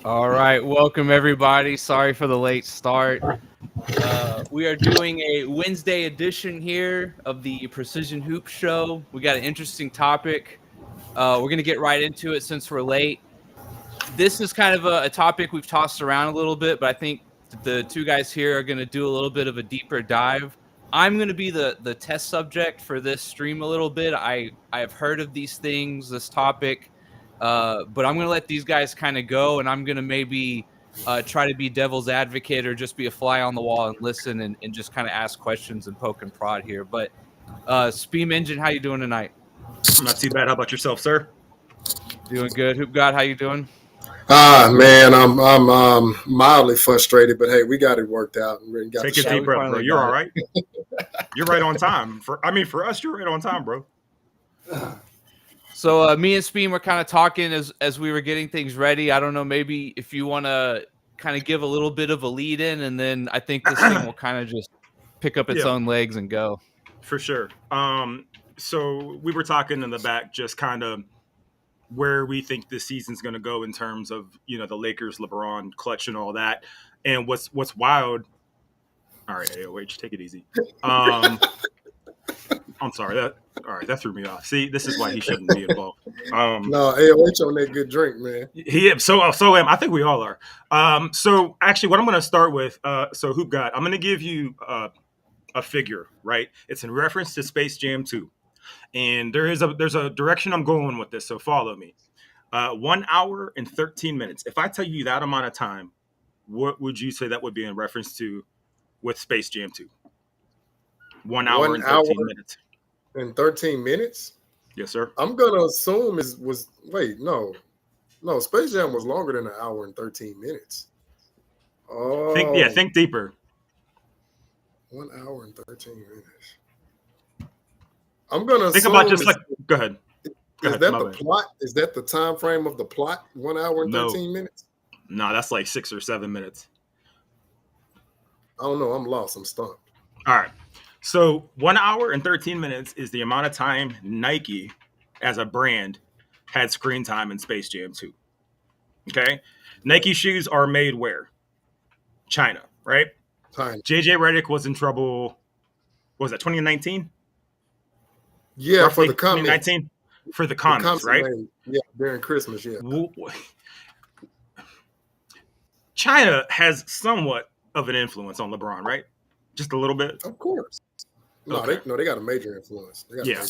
All right, welcome everybody. Sorry for the late start. We are doing a Wednesday edition here of the Precision Hoop Show. We got an interesting topic. We're going to get right into it since we're late. This is kind of a topic we've tossed around a little bit, but I think the two guys here are going to do a little bit of a deeper dive. I'm going to be the test subject for this stream a little bit. I have heard of these things, this topic, but I'm going to let these guys kind of go, and I'm going to maybe try to be devil's advocate or just be a fly on the wall and listen and just kind of ask questions and poke and prod here. But Speam Engine, how you doing tonight? Not too bad. How about yourself, sir? Doing good. Hoop God, how you doing? Man, I'm mildly frustrated, but hey, we got it worked out. And got Take a deep breath, bro. You're all right. You're right on time. For us, you're right on time, bro. So me and Speem were kind of talking as we were getting things ready. I don't know, maybe if you want to kind of give a little bit of a lead in, and then I think this thing will kind of just pick up its own legs and go. For sure. So we were talking in the back, just kind of where we think this season's going to go in terms of, the Lakers, LeBron, Clutch, and all that. And what's wild. All right, AOH, take it easy. I'm sorry. That threw me off. See, this is why he shouldn't be involved. No, AOH on that good drink, man. Yeah, so am. I think we all are. So actually, what I'm going to start with, so Hoop God, I'm going to give you a figure, right? It's in reference to Space Jam 2. And there's a direction I'm going with this, so follow me. 1 hour and 13 minutes. If I tell you that amount of time, what would you say that would be in reference to with Space Jam 2? 1 hour and 13 minutes. And 13 minutes? Yes, sir. I'm gonna assume no, Space Jam was longer than an hour and 13 minutes. Oh, think deeper. 1 hour and 13 minutes. I'm gonna think about just like. Go ahead. Is that the plot? Is that the time frame of the plot? 1 hour and 13 minutes? No, that's like 6 or 7 minutes. I don't know. I'm lost. I'm stumped. All right. So 1 hour and 13 minutes is the amount of time Nike, as a brand, had screen time in Space Jam 2. Okay. Nike shoes are made where? China, right? China. JJ Redick was in trouble. What was that, 2019? Yeah, roughly for the comments. 2019 for the comments, right? Yeah, during Christmas, yeah. China has somewhat of an influence on LeBron, right? Just a little bit. Of course. No, okay. They got a major influence.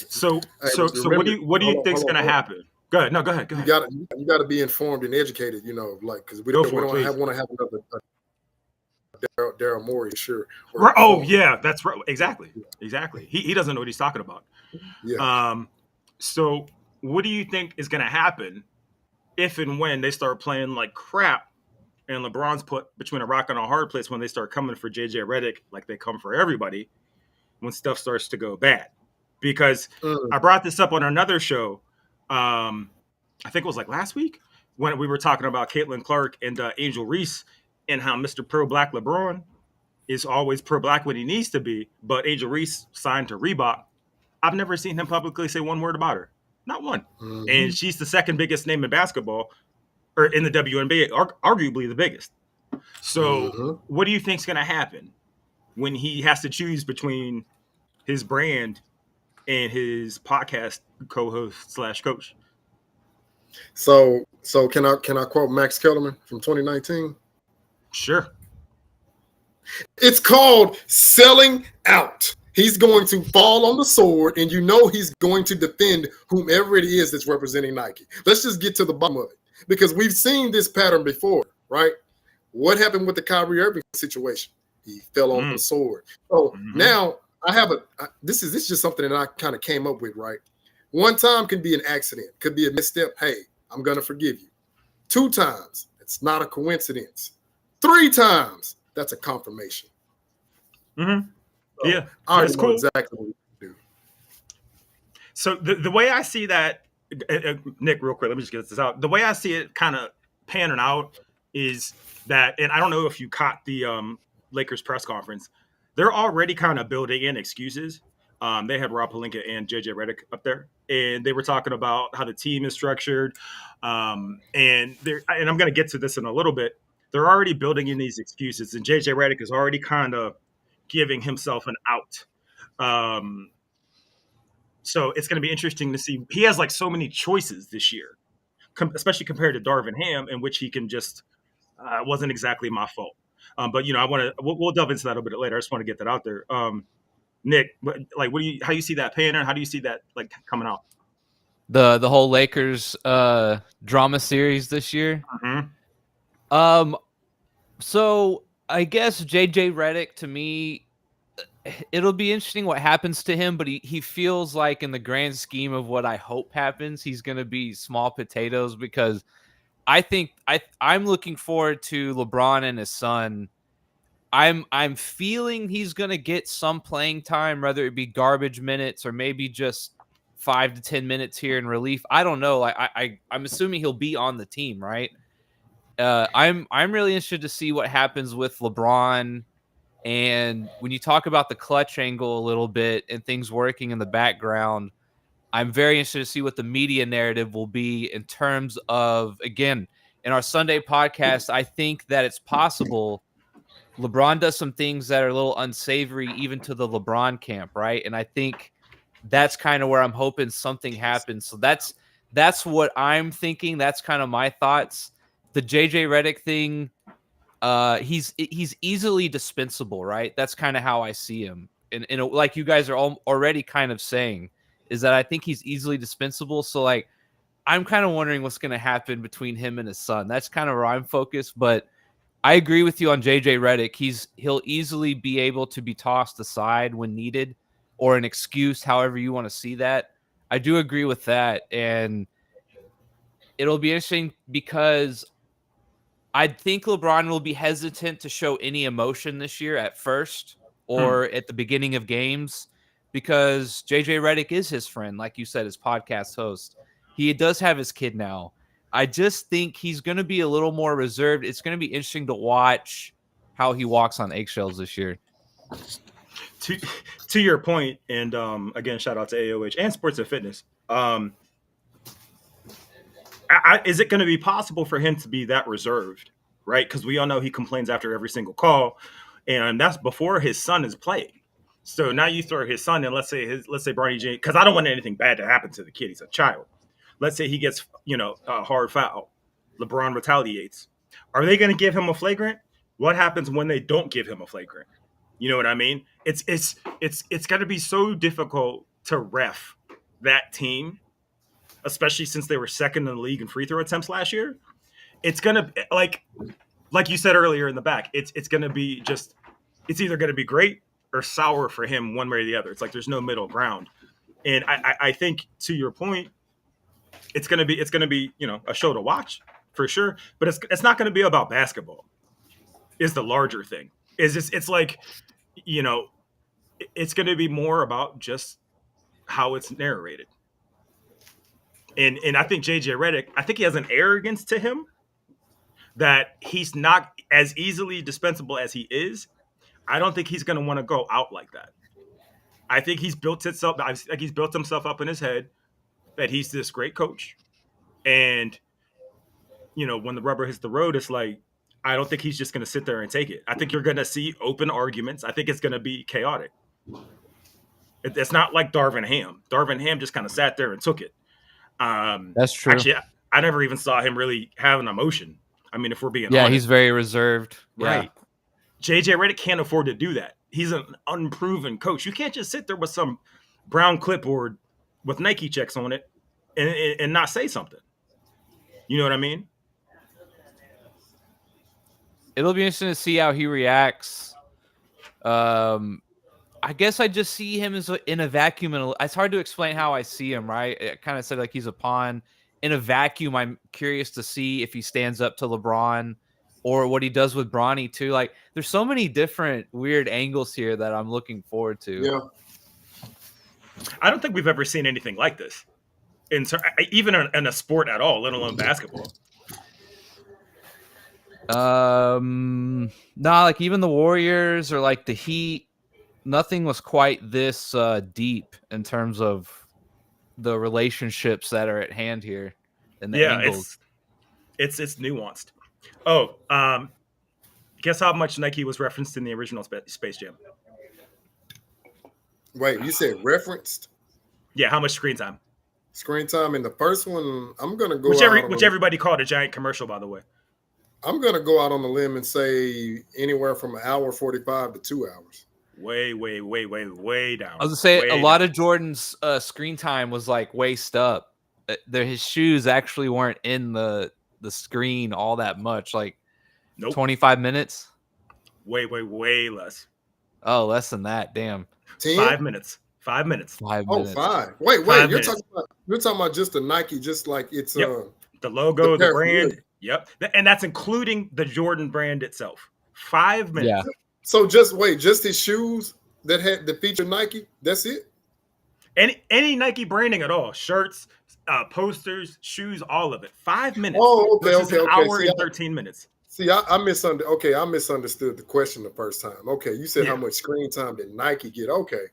So what do you think is going to happen? Go ahead. No, go ahead. You got to be informed and educated. Because we don't want to have another Daryl Morey, sure. Yeah, that's right. Exactly. He doesn't know what he's talking about. Yeah. So what do you think is going to happen if and when they start playing like crap and LeBron's put between a rock and a hard place when they start coming for JJ Redick like they come for everybody when stuff starts to go bad? Because I brought this up on another show. I think it was like last week when we were talking about Caitlin Clark and Angel Reese and how Mr. Pro-Black LeBron is always pro-Black when he needs to be, but Angel Reese signed to Reebok. I've never seen him publicly say one word about her. Not one. Mm-hmm. And she's the second biggest name in basketball, or in the WNBA, arguably the biggest. So what do you think's going to happen when he has to choose between his brand and his podcast co-host / coach? So can I quote Max Kellerman from 2019? Sure. It's called selling out. He's going to fall on the sword, and he's going to defend whomever it is that's representing Nike. Let's just get to the bottom of it, because we've seen this pattern before, right? What happened with the Kyrie Irving situation? He fell on the sword. So now I have this is just something that I kind of came up with, right? One time can be an accident, could be a misstep. Hey, I'm going to forgive you. 2 times, it's not a coincidence. 3 times, that's a confirmation. Mm-hmm. So yeah, I that's cool. Exactly what you do. So the way I see that, Nick, real quick, let me just get this out. The way I see it kind of panning out is that, and I don't know if you caught the Lakers press conference, they're already kind of building in excuses. They had Rob Pelinka and JJ Redick up there. and they were talking about how the team is structured. And I'm going to get to this in a little bit. They're already building in these excuses, and JJ Redick is already kind of giving himself an out. So it's going to be interesting to see. He has like so many choices this year, especially compared to Darvin Ham, in which he can just wasn't exactly my fault. But I want to we'll delve into that a little bit later. I just want to get that out there. Nick, how do you see that panning? How do you see that like coming out? The whole Lakers drama series this year. Mm-hmm. So I guess JJ Redick, to me, it'll be interesting what happens to him, but he feels like in the grand scheme of what I hope happens, he's going to be small potatoes, because I think I'm looking forward to LeBron and his son. I'm feeling he's going to get some playing time, whether it be garbage minutes or maybe just 5 to 10 minutes here in relief. I don't know. I'm assuming he'll be on the team, right? I'm really interested to see what happens with LeBron. And when you talk about the clutch angle a little bit and things working in the background, I'm very interested to see what the media narrative will be in terms of, again, in our Sunday podcast, I think that it's possible LeBron does some things that are a little unsavory even to the LeBron camp, right? And I think that's kind of where I'm hoping something happens. So that's what I'm thinking. That's kind of my thoughts. The JJ Redick thing, he's easily dispensable, right? That's kind of how I see him. And like you guys are already kind of saying, is that I think he's easily dispensable. So like, I'm kind of wondering what's going to happen between him and his son. That's kind of where I'm focused. But I agree with you on JJ Redick. He'll easily be able to be tossed aside when needed, or an excuse, however you want to see that. I do agree with that. And it'll be interesting because I think LeBron will be hesitant to show any emotion this year at first or at the beginning of games, because JJ Redick is his friend, like you said, his podcast host. He does have his kid now. I just think he's going to be a little more reserved. It's going to be interesting to watch how he walks on eggshells this year. To your point, and again, shout out to AOH and Sports and Fitness. Is it going to be possible for him to be that reserved, right? Because we all know he complains after every single call, and that's before his son is playing. So now you throw his son in. Let's say Bronny James, because I don't want anything bad to happen to the kid. He's a child. Let's say he gets a hard foul. LeBron retaliates. Are they going to give him a flagrant? What happens when they don't give him a flagrant? You know what I mean? It's going to be so difficult to ref that team, especially since they were second in the league in free throw attempts last year. It's gonna like you said earlier in the back. It's gonna be it's either gonna be great or sour for him one way or the other. It's like there's no middle ground. And I think, to your point, it's gonna be a show to watch for sure. But it's not gonna be about basketball. Is the larger thing. It's like, it's gonna be more about just how it's narrated. And I think JJ Redick, I think he has an arrogance to him that he's not as easily dispensable as he is. I don't think he's going to want to go out like that. I think he's built himself up in his head that he's this great coach. And, when the rubber hits the road, it's like, I don't think he's just going to sit there and take it. I think you're going to see open arguments. I think it's going to be chaotic. It's not like Darvin Ham. Darvin Ham just kind of sat there and took it. That's true. Actually, I never even saw him really have an emotion. I mean, if we're being honest. Yeah, he's very reserved. Right. Yeah. JJ Redick can't afford to do that. He's an unproven coach. You can't just sit there with some brown clipboard with Nike checks on it and not say something. You know what I mean? It'll be interesting to see how he reacts. I guess I just see him as in a vacuum. It's hard to explain how I see him, right? I kind of said like he's a pawn. In a vacuum, I'm curious to see if he stands up to LeBron or what he does with Bronny too. Like, there's so many different weird angles here that I'm looking forward to. Yeah. I don't think we've ever seen anything like this, even in a sport at all, let alone basketball. Like even the Warriors or like the Heat, nothing was quite this deep in terms of the relationships that are at hand here and the Yeah, angles. it's nuanced. Oh, guess how much Nike was referenced in the original Space Jam? Wait, you said referenced Yeah, how much screen time? screen time in the first one? I'm gonna go Which everybody called a giant commercial, by the way. I'm gonna go out on a limb and say anywhere from an hour 45 to 2 hours. Way down. I was gonna say way a lot down. of Jordan's screen time was like waist up. His shoes actually weren't in the screen all that much, like Nope. 25 minutes. Way less. Oh, less than that. Damn. 10? 5 minutes. 5 minutes. 5 Oh, minutes. 5. Wait, 5 you're minutes. talking about just the Nike, just like it's Yep. The logo, the paraphernalia. brand. Yep. And that's including the Jordan brand itself. 5 minutes. Yeah. So just his shoes that feature Nike. That's it. Any Nike branding at all, shirts, posters, shoes, all of it. 5 minutes. Oh, okay, versus okay. An hour See, and 13 minutes. See, I misunderstood. Okay, I misunderstood the question the first time. Okay, you said how Yeah. much screen time did Nike get? Okay.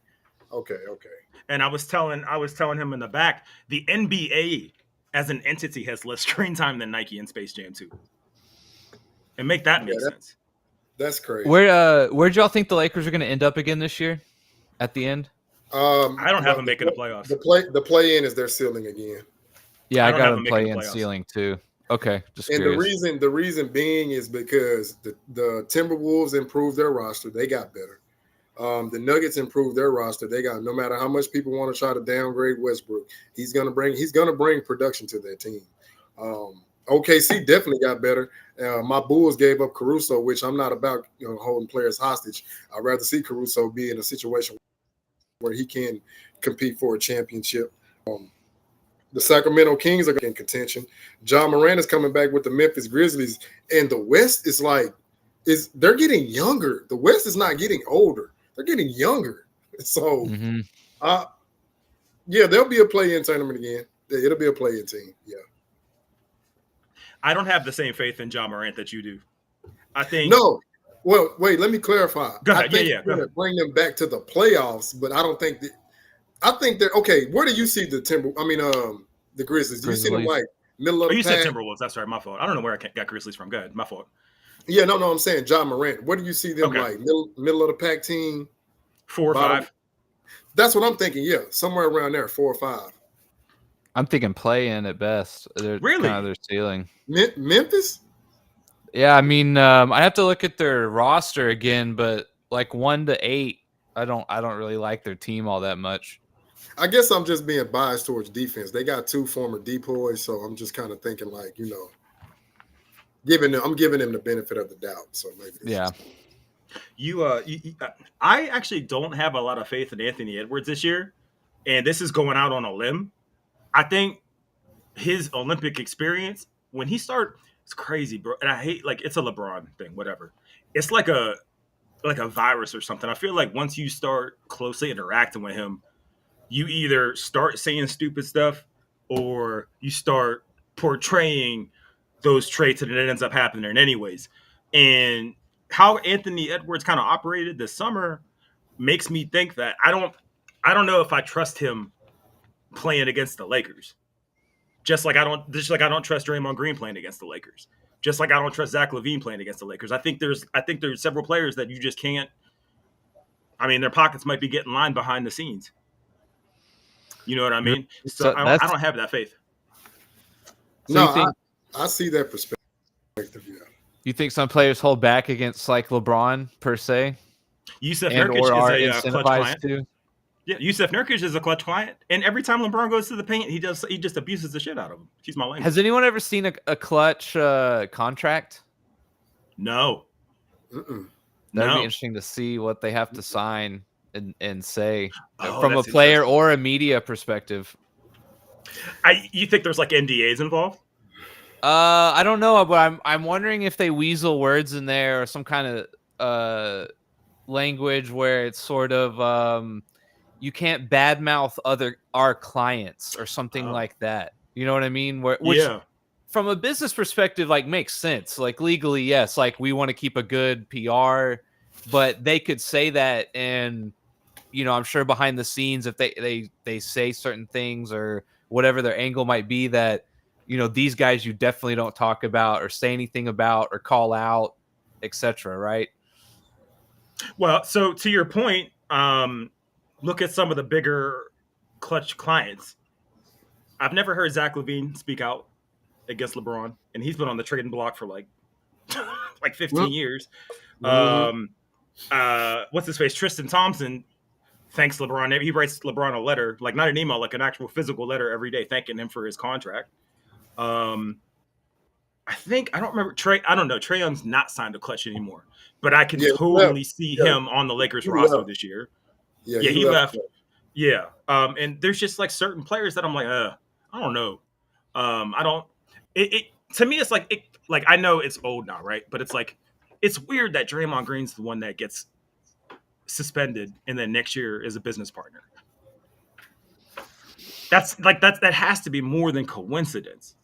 And I was telling him in the back, the NBA as an entity has less screen time than Nike in Space Jam 2. And make that make sense. That's crazy. Where'd y'all think the Lakers are going to end up again this year? At the end? I don't have them making the playoffs. The play in is their ceiling again. Yeah, I don't got have them them making play the in playoffs. ceiling too. Okay, just And curious. the reason being is because the Timberwolves improved their roster, they got better. The Nuggets improved their roster. They got, no matter how much people want to try to downgrade Westbrook, he's gonna bring production to their team. OKC definitely got better. My Bulls gave up Caruso, which I'm not about holding players hostage. I'd rather see Caruso be in a situation where he can compete for a championship. The Sacramento Kings are in contention. John Moran is coming back with the Memphis Grizzlies, and the West is they're getting younger. The West is not getting older; they're getting younger. So, yeah, there'll be a play-in tournament again. It'll be a play-in team. Yeah. I don't have the same faith in John Morant that you do. I think No. Well, wait. Let me clarify. Go ahead. I think Go ahead. bring them back to the playoffs, but I don't think that. I think they're okay. Where do you see the the Grizzlies? Do you see them like middle of the you pack? said Timberwolves. That's right. My fault. I don't know where I got Grizzlies from. Go ahead. My fault. Yeah, no, I'm saying John Morant. Where do you see them Okay. like middle of the pack team? 4 or bottom? 5. That's what I'm thinking. Yeah, somewhere around there, 4 or 5. I'm thinking play in at best. They're Really? kind of their ceiling. Memphis? Yeah, I mean, I have to look at their roster again, but like 1 to 8, I don't really like their team all that much. I guess I'm just being biased towards defense. They got 2 former depoys, so I'm just kind of thinking like, I'm giving them the benefit of the doubt. So maybe Yeah. I actually don't have a lot of faith in Anthony Edwards this year, and this is going out on a limb. I think his Olympic experience, when he started, it's crazy, bro. And I hate, it's a LeBron thing, whatever. It's like a virus or something. I feel like once you start closely interacting with him, you either start saying stupid stuff or you start portraying those traits, and it ends up happening anyways. And how Anthony Edwards kind of operated this summer makes me think that I don't know if I trust him playing against the Lakers. Just like I don't trust Draymond Green playing against the Lakers. Just like I don't trust Zach LaVine playing against the Lakers. I think there's several players that you just can't. I mean, their pockets might be getting lined behind the scenes. You know what I mean? So I don't have that faith. So I see that perspective. Yeah. You think some players hold back against like LeBron per se? Yusuf and Nurkic or are is a clutch incentivized client. to? Yeah, Yusuf Nurkic is a clutch client, and every time LeBron goes to the paint, he just abuses the shit out of him. Excuse my language. Has anyone ever seen a clutch contract? No. Mm-mm. That'd be interesting to see what they have to sign and say from a that's player or a media perspective. You think there's like NDAs involved? I don't know, but I'm wondering if they weasel words in there or some kind of language where it's sort of you can't badmouth our clients or something like that. You know what I mean? Which from a business perspective, like makes sense. Like legally, yes, like we want to keep a good PR, but they could say that and I'm sure behind the scenes, if they say certain things or whatever their angle might be, that these guys you definitely don't talk about or say anything about or call out, etc. Right? Well, so to your point, look at some of the bigger Clutch clients. I've never heard Zach LaVine speak out against LeBron, and he's been on the trading block for like 15 years. Mm-hmm. What's his face? Tristan Thompson thanks LeBron. He writes LeBron a letter, like not an email, like an actual physical letter every day, thanking him for his contract. I don't remember Trey. I don't know. Trae Young's not signed to Clutch anymore, but I can totally see him on the Lakers roster this year. Yeah, he left. Yeah. And there's just like certain players that I'm like, I don't know. I don't. It to me, it's like I know it's old now, right? But it's like it's weird that Draymond Green's the one that gets suspended, and then next year is a business partner. That has to be more than coincidence.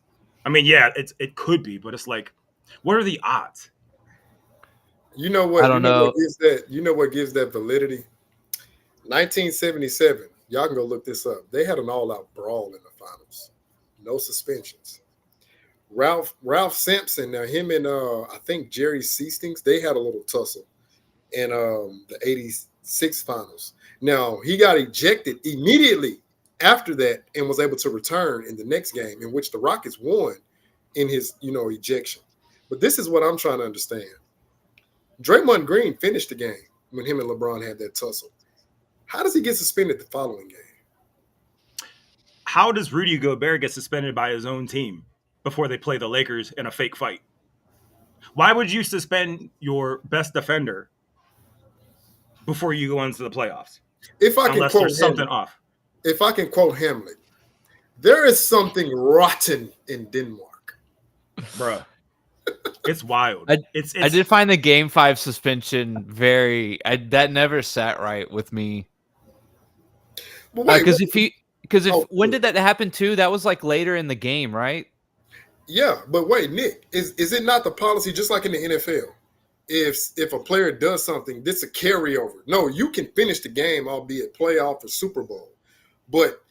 I mean, yeah, it could be, but it's like, what are the odds? You know what? I don't know. What gives that? You know what gives that validity? 1977. Y'all can go look this up. They had an all-out brawl in the finals. No suspensions. Ralph Sampson. Now him and I think Jerry Seastings. They had a little tussle in the '86 finals. Now he got ejected immediately after that and was able to return in the next game, in which the Rockets won in his ejection. But this is what I'm trying to understand. Draymond Green finished the game when him and LeBron had that tussle. How does he get suspended the following game? How does Rudy Gobert get suspended by his own team before they play the Lakers in a fake fight? Why would you suspend your best defender before you go into the playoffs? Unless there's something off. If I can quote Hamlet, there is something rotten in Denmark. Bruh. It's wild. I did find the Game 5 suspension that never sat right with me. Because when did that happen too? That was like later in the game, right? Yeah, but wait, Nick, is it not the policy just like in the NFL? If a player does something, this a carryover. No, you can finish the game, albeit playoff or Super Bowl, but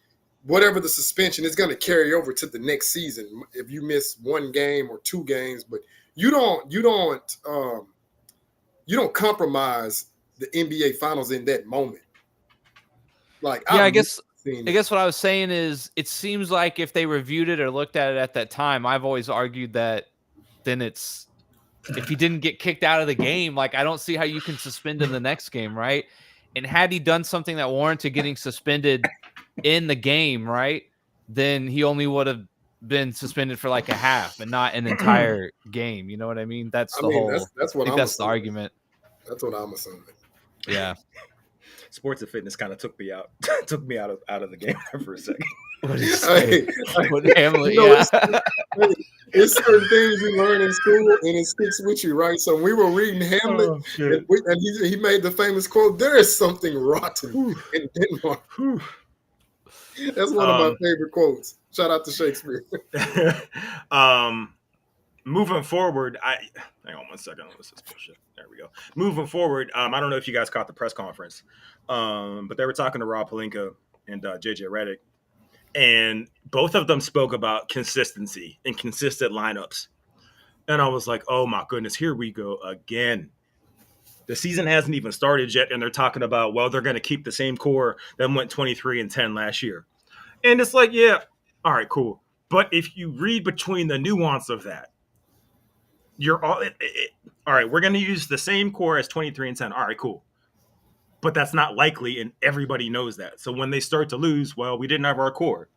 whatever the suspension is going to carry over to the next season. If you miss one game or two games, but you don't compromise the NBA Finals in that moment. Like, yeah, I guess what I was saying is it seems like if they reviewed it or looked at it at that time, I've always argued that then it's if he didn't get kicked out of the game, like I don't see how you can suspend him the next game, right? And had he done something that warranted getting suspended in the game, right, then he only would have been suspended for like a half and not an entire game. You know what I mean? That's the argument. That's what I'm assuming. Yeah. Sports and fitness kind of took me out out of the game for a second. It's certain things you learn in school and it sticks with you, right? So we were reading Hamlet, and he made the famous quote, "There is something rotten in Denmark." That's one of my favorite quotes. Shout out to Shakespeare. Moving forward, hang on 1 second. What's this bullshit? There we go. Moving forward, I don't know if you guys caught the press conference, but they were talking to Rob Pelinka and JJ Redick, and both of them spoke about consistency and consistent lineups. And I was like, oh my goodness, here we go again. The season hasn't even started yet, and they're talking about, well, they're going to keep the same core that went 23-10 last year. And it's like, yeah, all right, cool. But if you read between the nuance of that, you're all right, we're going to use the same core as 23-10. All right, cool. But that's not likely, and everybody knows that. So when they start to lose, well, we didn't have our core.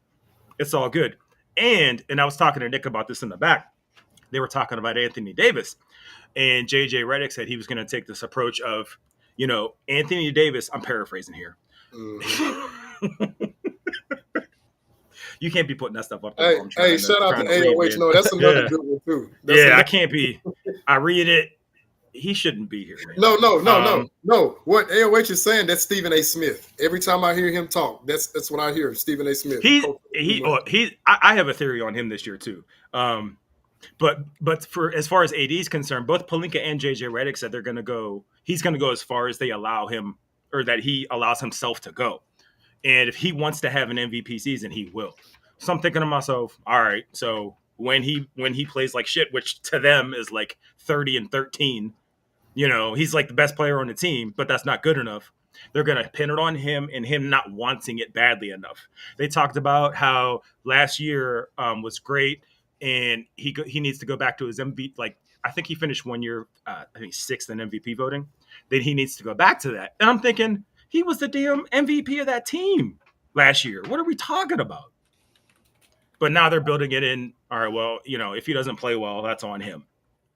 It's all good. And I was talking to Nick about this in the back. They were talking about Anthony Davis. And JJ Redick said he was going to take this approach of, Anthony Davis, I'm paraphrasing here. Mm-hmm. You can't be putting that stuff up there. Hey, shout out to AOH. No, that's another good one, too. I can't be. I read it. He shouldn't be here, man. No. What AOH is saying, that's Stephen A. Smith. Every time I hear him talk, that's what I hear, Stephen A. Smith. I have a theory on him this year, too. But for as far as AD is concerned, both Pelinka and JJ Redick said they're going to go. He's going to go as far as they allow him or that he allows himself to go. And if he wants to have an MVP season, he will. So I'm thinking to myself, all right, so when he plays like shit, which to them is like 30-13, he's like the best player on the team, but that's not good enough. They're going to pin it on him and him not wanting it badly enough. They talked about how last year was great, and he needs to go back to his MVP. Like, I think he finished 1 year, I think 6th in MVP voting. Then he needs to go back to that. And I'm thinking, he was the damn MVP of that team last year. What are we talking about? But now they're building it in. All right, well, if he doesn't play well, that's on him.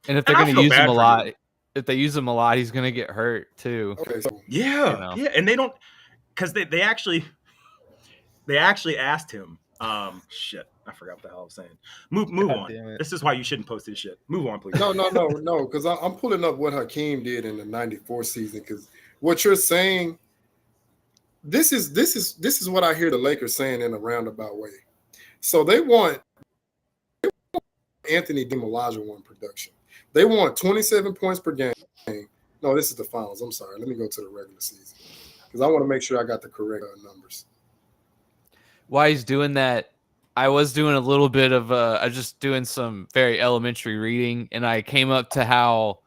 And if they're going to use him a lot, if they use him a lot, he's going to get hurt too. Okay, so yeah, and they don't, because they actually asked him. Shit, I forgot what the hell I was saying. Move on. This is why you shouldn't post this shit. Move on, please. No, because I'm pulling up what Hakeem did in the '94 season. Because what you're saying, this is what I hear the Lakers saying in a roundabout way. So they want Anthony Olajuwon production. They want 27 points per game. No, this is the finals. I'm sorry. Let me go to the regular season because I want to make sure I got the correct numbers. While he's doing that, I was doing a little bit of just doing some very elementary reading, and I came up to how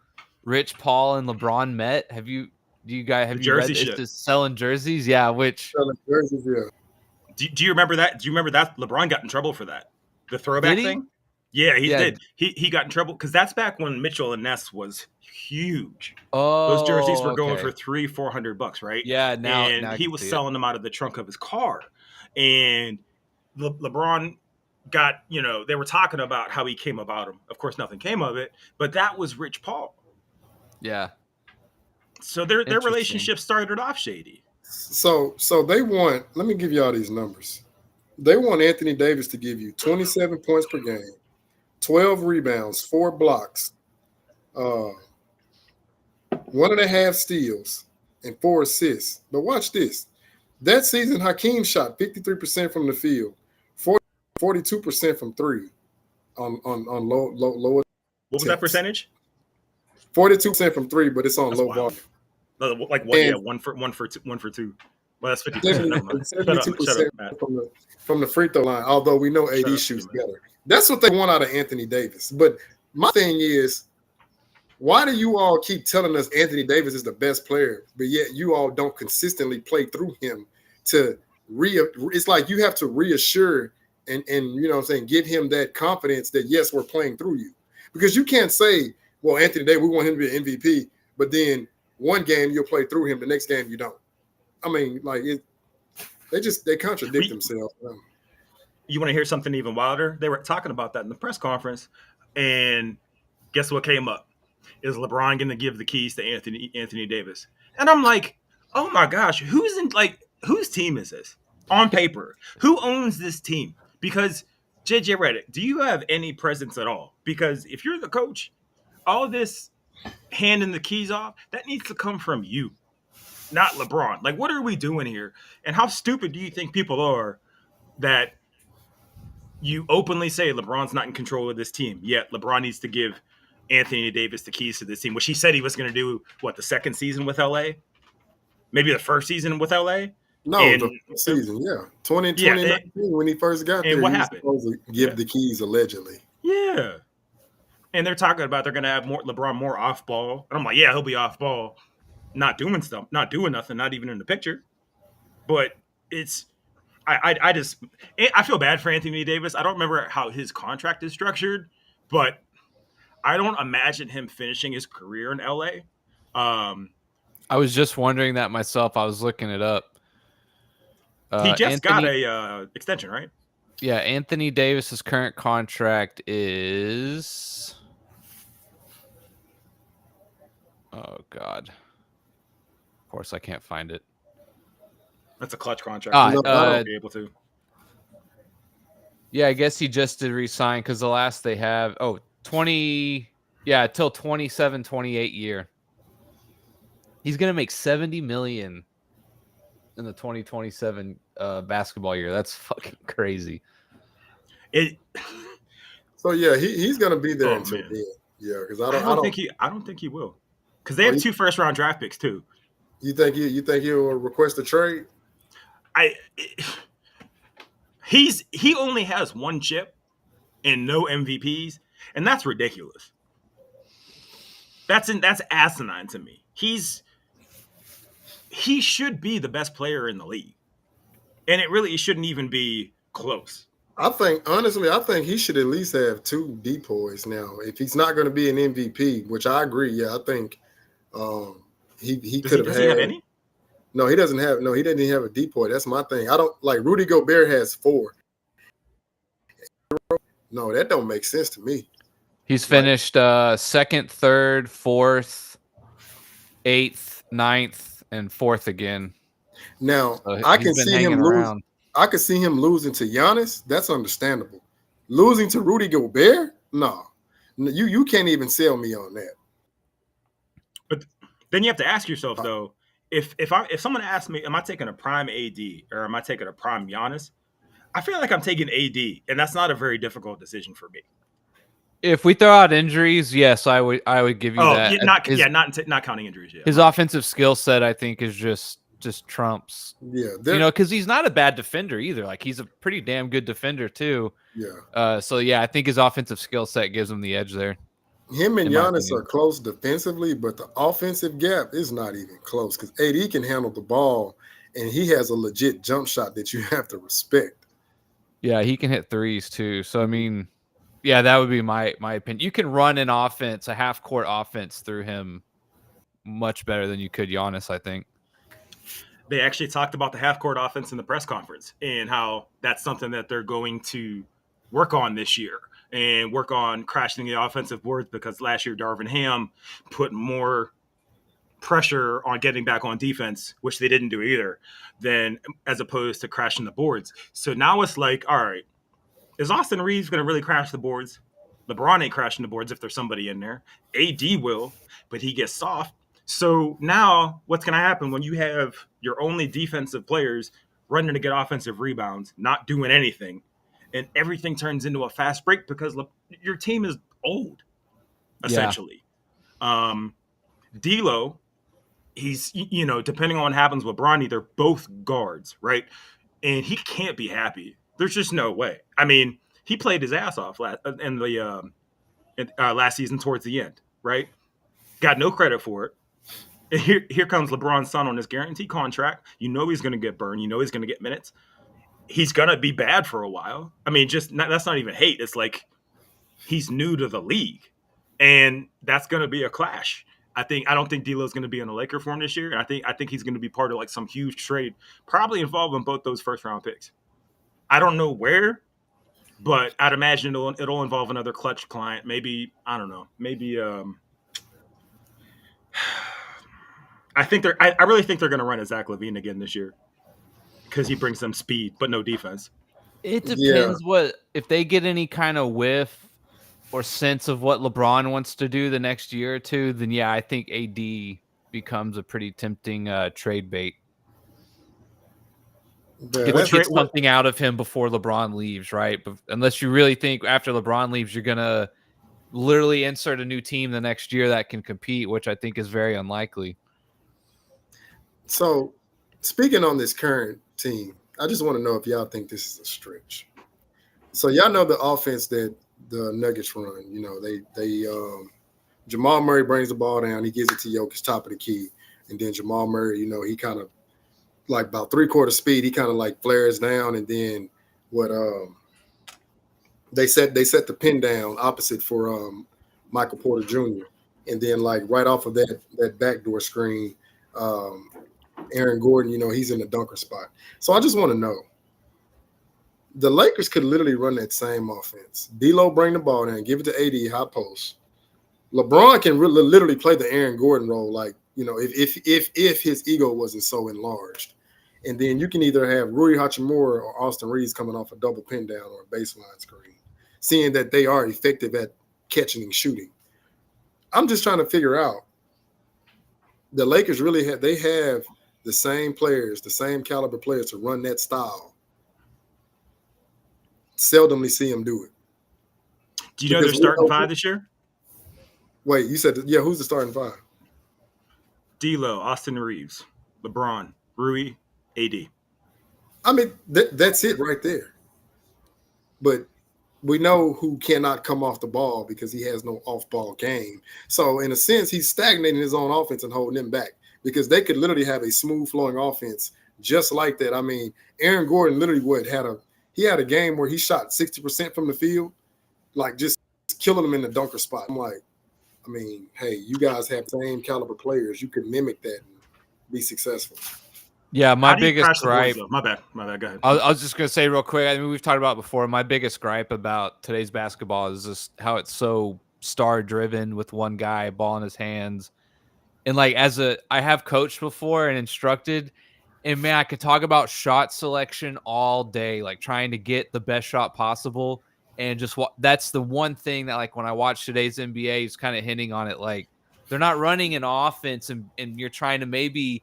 Rich Paul and LeBron met. Have you read this? Just selling jerseys? Yeah, selling jerseys, yeah. Do you remember that? Do you remember that LeBron got in trouble for that? The throwback thing? Yeah, he did. He got in trouble because that's back when Mitchell and Ness was huge. Oh, those jerseys were going for $300-400, right? Yeah, now he was selling them out of the trunk of his car, and LeBron got, they were talking about how he came about him. Of course, nothing came of it, but that was Rich Paul. Yeah. So their relationship started off shady. So they want. Let me give y'all these numbers. They want Anthony Davis to give you 27 points per game, 12 rebounds, 4 blocks, 1.5 steals, and 4 assists. But watch this. That season, Hakeem shot 53% from the field, 42% from three on lower. What was that percentage? 42% from three, but it's on low volume. Like one for two. Well, that's 72% from the free throw line. Although we know AD shoots better. That's what they want out of Anthony Davis. But my thing is, why do you all keep telling us Anthony Davis is the best player, but yet you all don't consistently play through him to it's like you have to reassure and give him that confidence that yes, we're playing through you. Because you can't say, well, Anthony Davis, we want him to be an MVP, but then one game you'll play through him, the next game you don't. I mean, like they contradict themselves. You want to hear something even wilder? They were talking about that in the press conference, and guess what came up? Is LeBron going to give the keys to Anthony Davis? And I'm like, oh my gosh, whose team is this on paper? Who owns this team? Because JJ Redick, do you have any presence at all? Because if you're the coach, all this handing the keys off, that needs to come from you, not LeBron. Like, what are we doing here? And how stupid do you think people are that you openly say LeBron's not in control of this team, yet LeBron needs to give Anthony Davis the keys to this team, which he said he was going to do, the second season with LA? Maybe the first season with LA? No, the season, yeah. 2019, when he first got there, what he was happened? Supposed to give the keys, allegedly. Yeah. And they're talking about they're going to have LeBron more off ball. And I'm like, yeah, he'll be off ball, not doing stuff, not doing nothing, not even in the picture. But I feel bad for Anthony Davis. I don't remember how his contract is structured, but I don't imagine him finishing his career in LA. I was just wondering that myself. I was looking it up. He just got a extension, right? Yeah, Anthony Davis's current contract is. Oh God! Of course, I can't find it. That's a clutch contract. I won't be able to. Yeah, I guess he just did resign because the last they have 20. Yeah, till 27, 28 year. He's gonna make $70 million in the 2027 basketball year. That's fucking crazy. So yeah, he's gonna be there until then. Yeah, because I don't think he will. Because they have 2 first-round draft picks too. You think he'll request a trade? He only has one chip and no MVPs, and that's ridiculous. That's asinine to me. He should be the best player in the league, and it shouldn't even be close. I think he should at least have 2 depoys now. If he's not going to be an MVP, which I agree, yeah, I think he could have Does had. he have any? No, he doesn't have. No, he doesn't even have a depoy. That's my thing. I don't like Rudy Gobert has 4. No, that don't make sense to me. He's finished second, third, fourth, 8th, 9th, and 4th again. Now So I can see him lose. around. I could see him losing to Giannis. That's understandable. Losing to Rudy Gobert, no, you can't even sell me on that. But then you have to ask yourself though, if someone asks me, am I taking a prime AD or am I taking a prime Giannis? I feel like I'm taking AD, and that's not a very difficult decision for me. If we throw out injuries, yes, I would give you that. Not counting injuries. Yeah, his offensive skill set, I think, is just trumps. Yeah, because he's not a bad defender either. Like he's a pretty damn good defender too. Yeah. So yeah, I think his offensive skill set gives him the edge there. Him and Giannis are close defensively, but the offensive gap is not even close because AD can handle the ball, and he has a legit jump shot that you have to respect. Yeah, he can hit threes too. So I mean, yeah, that would be my opinion. You can run an offense, a half court offense through him much better than you could Giannis, I think. They actually talked about the half court offense in the press conference and how that's something that they're going to work on this year and work on crashing the offensive boards because last year Darvin Ham put more pressure on getting back on defense, which they didn't do either, than as opposed to crashing the boards. So now it's like, all right, is Austin Reeves going to really crash the boards? LeBron ain't crashing the boards if there's somebody in there. AD will, but he gets soft. So now what's going to happen when you have your only defensive players running to get offensive rebounds, not doing anything, and everything turns into a fast break because your team is old, essentially. Yeah. D'Lo, he's, depending on what happens with Bronny, they're both guards, right? And he can't be happy. There's just no way. I mean, he played his ass off last season towards the end, right? Got no credit for it. And here comes LeBron's son on his guaranteed contract. You know he's going to get burned. You know he's going to get minutes. He's going to be bad for a while. I mean, that's not even hate. It's like he's new to the league. And that's going to be a clash. I don't think D'Lo's going to be in a Laker form this year. And I think he's going to be part of like some huge trade, probably involving both those first round picks. I don't know where, but I'd imagine it'll involve another Klutch client. Maybe, I don't know. Maybe I really think they're going to run a Zach LaVine again this year because he brings them speed but no defense. It depends if they get any kind of whiff or sense of what LeBron wants to do the next year or two, then yeah, I think AD becomes a pretty tempting trade bait. Get something out of him before LeBron leaves, right? But unless you really think after LeBron leaves, you're going to literally insert a new team the next year that can compete, which I think is very unlikely. So, speaking on this current team, I just want to know if y'all think this is a stretch. So, y'all know the offense that the Nuggets run. They Jamal Murray brings the ball down. He gives it to Jokic, top of the key. And then Jamal Murray, he kind of like about 3/4 speed. He kind of like flares down. And then they set the pin down opposite for Michael Porter Jr. And then like right off of that backdoor screen, Aaron Gordon, he's in the dunker spot. So I just want to know, the Lakers could literally run that same offense. D'Lo bring the ball down, give it to AD, high post. LeBron can literally play the Aaron Gordon role, like, if his ego wasn't so enlarged. And then you can either have Rui Hachimura or Austin Reeves coming off a double pin down or a baseline screen, seeing that they are effective at catching and shooting. I'm just trying to figure out, the Lakers really have the same players, the same caliber players to run that style. Seldomly see them do it. Do you know they're starting 5 this year? Wait, you said, yeah, who's the starting 5? D'Lo, Austin Reeves, LeBron, Rui, AD. I mean, that's it right there. But we know who cannot come off the ball because he has no off-ball game. So in a sense, he's stagnating his own offense and holding him back because they could literally have a smooth-flowing offense just like that. I mean, Aaron Gordon literally had a game where he shot 60% from the field, like just killing them in the dunker spot. I'm like, I mean, hey, you guys have same caliber players. You can mimic that and be successful. Yeah, my biggest gripe. My bad. Go ahead. I was just gonna say real quick. I mean, we've talked about it before. My biggest gripe about today's basketball is just how it's so star driven with one guy, ball in his hands. And like I have coached before and instructed, and man, I could talk about shot selection all day, like trying to get the best shot possible. And just that's the one thing that, like, when I watch today's NBA, is kind of hinting on it. Like, they're not running an offense, and you're trying to maybe,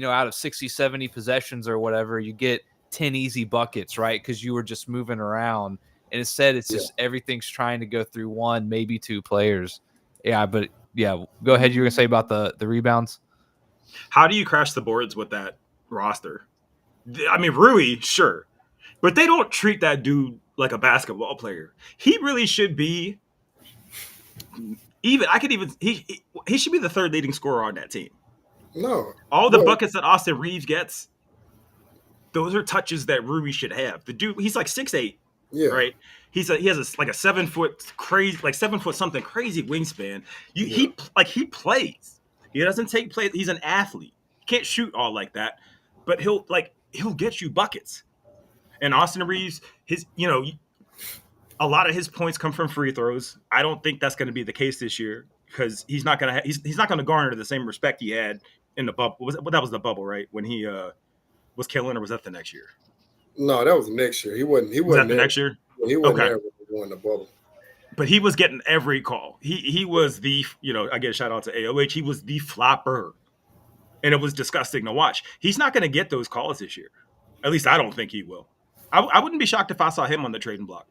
out of 60, 70 possessions or whatever, you get 10 easy buckets, right? Because you were just moving around. And instead, it's just everything's trying to go through one, maybe two players. Yeah, but yeah, go ahead. You were going to say about the rebounds? How do you crash the boards with that roster? I mean, Rui, sure. But they don't treat that dude like a basketball player. He really should be he should be the third leading scorer on that team. No. All the buckets that Austin Reeves gets, those are touches that Rui should have. The dude, he's like 6'8", right? He has a 7 foot crazy, like 7 foot something crazy wingspan. He plays. He doesn't take plays. He's an athlete. He can't shoot all like that, but he'll get you buckets. And Austin Reeves, a lot of his points come from free throws. I don't think that's going to be the case this year because he's not going to garner the same respect he had in the bubble. That was the bubble, right? When he was killing, or was that the next year? No, that was next year. He wasn't. Was that the next year? He wasn't there when he won the bubble. But he was getting every call. He was the, I get a shout out to AOH. He was the flopper, and it was disgusting to watch. He's not going to get those calls this year. At least I don't think he will. I wouldn't be shocked if I saw him on the trading block.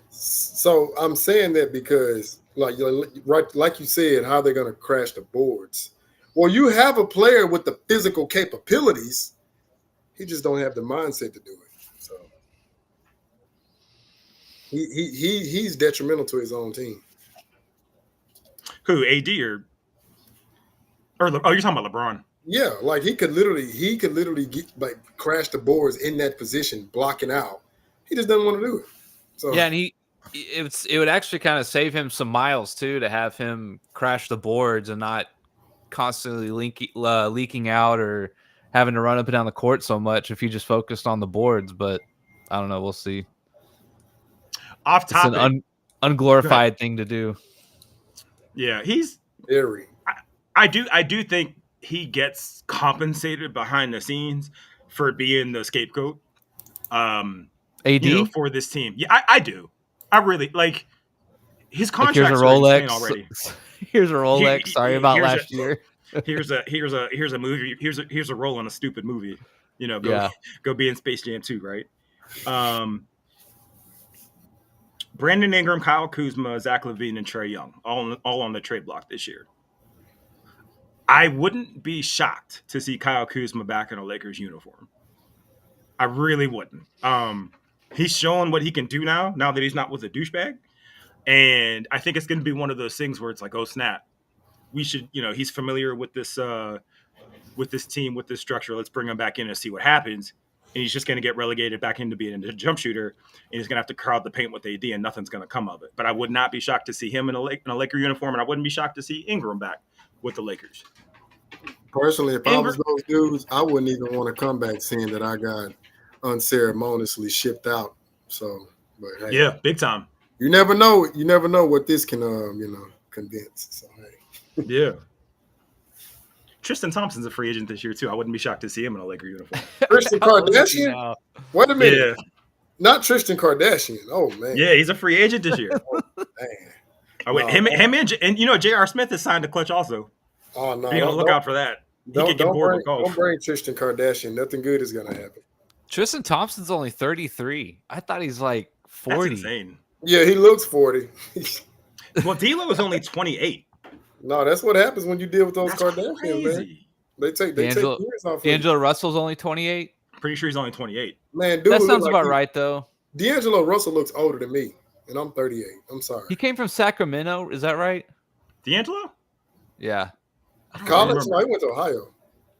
So I'm saying that because, like you said, how they're going to crash the boards. Well, you have a player with the physical capabilities. He just don't have the mindset to do it. So he's detrimental to his own team. Who, AD or you're talking about LeBron? Yeah, like he could literally get, like, crash the boards in that position, blocking out. He just doesn't want to do it. So yeah, and it would actually kind of save him some miles too to have him crash the boards and not constantly leaking out or having to run up and down the court so much if he just focused on the boards. But I don't know. We'll see. Off topic, it's an unglorified thing to do. Yeah, he's very. I do think he gets compensated behind the scenes for being the scapegoat. AD for this team. Yeah, I do. I really like his contract. Here's a Rolex already. Here's a Rolex. Sorry about last year. Here's a movie. Here's a role in a stupid movie. Go be in Space Jam 2, right? Brandon Ingram, Kyle Kuzma, Zach LaVine, and Trae Young, all on the trade block this year. I wouldn't be shocked to see Kyle Kuzma back in a Lakers uniform. I really wouldn't. He's showing what he can do now that he's not with a douchebag. And I think it's going to be one of those things where it's like, oh, snap. We should, he's familiar with this team, with this structure. Let's bring him back in and see what happens. And he's just going to get relegated back into being a jump shooter. And he's going to have to crowd the paint with AD, and nothing's going to come of it. But I would not be shocked to see him in a Laker uniform, and I wouldn't be shocked to see Ingram back with the Lakers. Personally, if I was those dudes, I wouldn't even want to come back saying that I got unceremoniously shipped out. So, but hey, yeah, big time. You never know. You never know what this can, convince. So hey, yeah. Tristan Thompson's a free agent this year too. I wouldn't be shocked to see him in a Laker uniform. Tristan Kardashian? Wait a minute. Yeah. Not Tristan Kardashian. Oh man. Yeah, he's a free agent this year. Oh, man. Oh, wait, him and J.R. Smith is signed to Clutch also. Oh no. You're gonna look out for that. Don't bring Tristan Kardashian. Nothing good is gonna happen. Tristan Thompson's only 33. I thought he's like 40. That's insane. Yeah, he looks 40. Well, D'Lo is only 28. No, that's what happens when you deal with those That's Kardashians, man. crazy. They take D'Angelo, years off of D'Angelo Russell's only 28. Pretty sure he's only 28. you. Man, dude, That look sounds like about right, though. D'Angelo Russell looks older than me, and I'm 38. I'm sorry. He came from Sacramento. Is that right? D'Angelo? Yeah. I don't College? remember. No, he went to Ohio.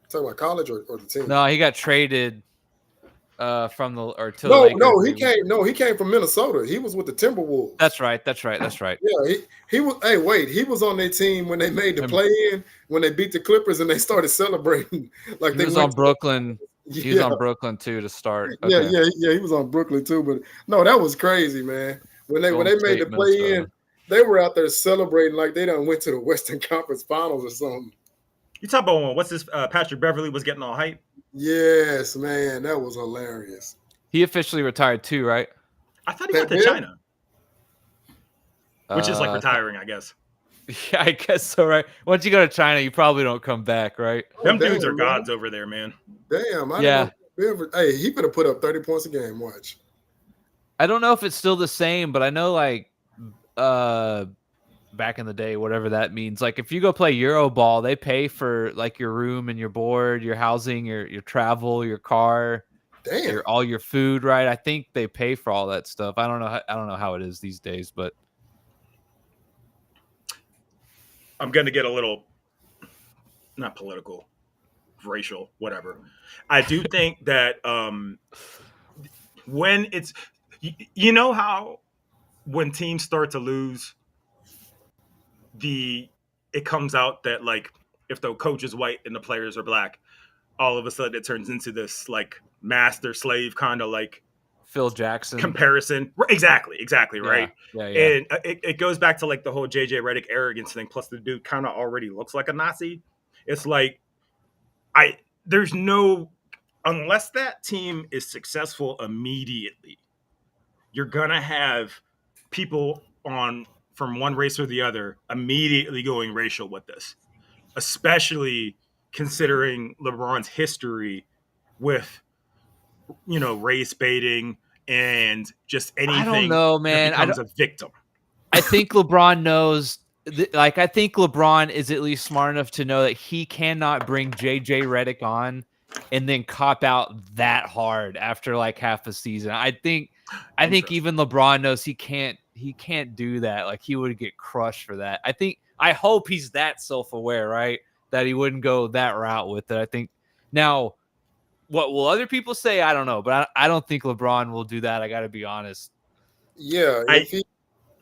Talking about college or the team? No, he got traded from the or to the No, Lakers. no, he came. No, he came from Minnesota. He was with the Timberwolves. That's right. Yeah, he was. Hey, wait, he was on their team when they made the play in, when they beat the Clippers, and they started celebrating like He they was went on Brooklyn. Yeah, He was on Brooklyn too to start. Okay. yeah. He was on Brooklyn too, but no, that was crazy, man. When they Golden made the State, play in, Minnesota. they were out there celebrating like they done went to the Western Conference Finals or something. You talk about one. What's this? Patrick Beverly was getting all hype. Yes, man, that was hilarious. He officially retired too, right? I thought he went to Bev? China, which is like retiring, I guess. Yeah, I guess so, right? Once you go to China, you probably don't come back, right? Them dudes damn, are man. gods over there, man. Damn, I Yeah. didn't know. Hey, he could have put up 30 points a game. Watch. I don't know if it's still the same, but I know like back in the day, whatever that means. Like if you go play Euro ball, they pay for like your room and your board, your housing, your travel, your car, Damn. all your food, right? I think they pay for all that stuff. I don't know how it is these days, but I'm going to get a little, not political, racial, whatever. I do think that when it's, you know how when teams start to lose, it comes out that like if the coach is white and the players are black, all of a sudden it turns into this like master slave kind of like Phil Jackson comparison. Exactly, right? Yeah. And it goes back to like the whole JJ Redick arrogance thing. Plus, the dude kind of already looks like a Nazi. It's like there's no, unless that team is successful immediately, you're gonna have people from one race or the other immediately going racial with this, especially considering LeBron's history with race baiting and just anything I don't know, man. that becomes a victim. I think LeBron knows. I think LeBron is at least smart enough to know that he cannot bring JJ Redick on and then cop out that hard after like half a season. I think even LeBron knows he can't do that. Like he would get crushed for that. I hope he's that self-aware, right? That he wouldn't go that route with it. I think now, what will other people say? I don't know, but I don't think LeBron will do that. I got to be honest. Yeah,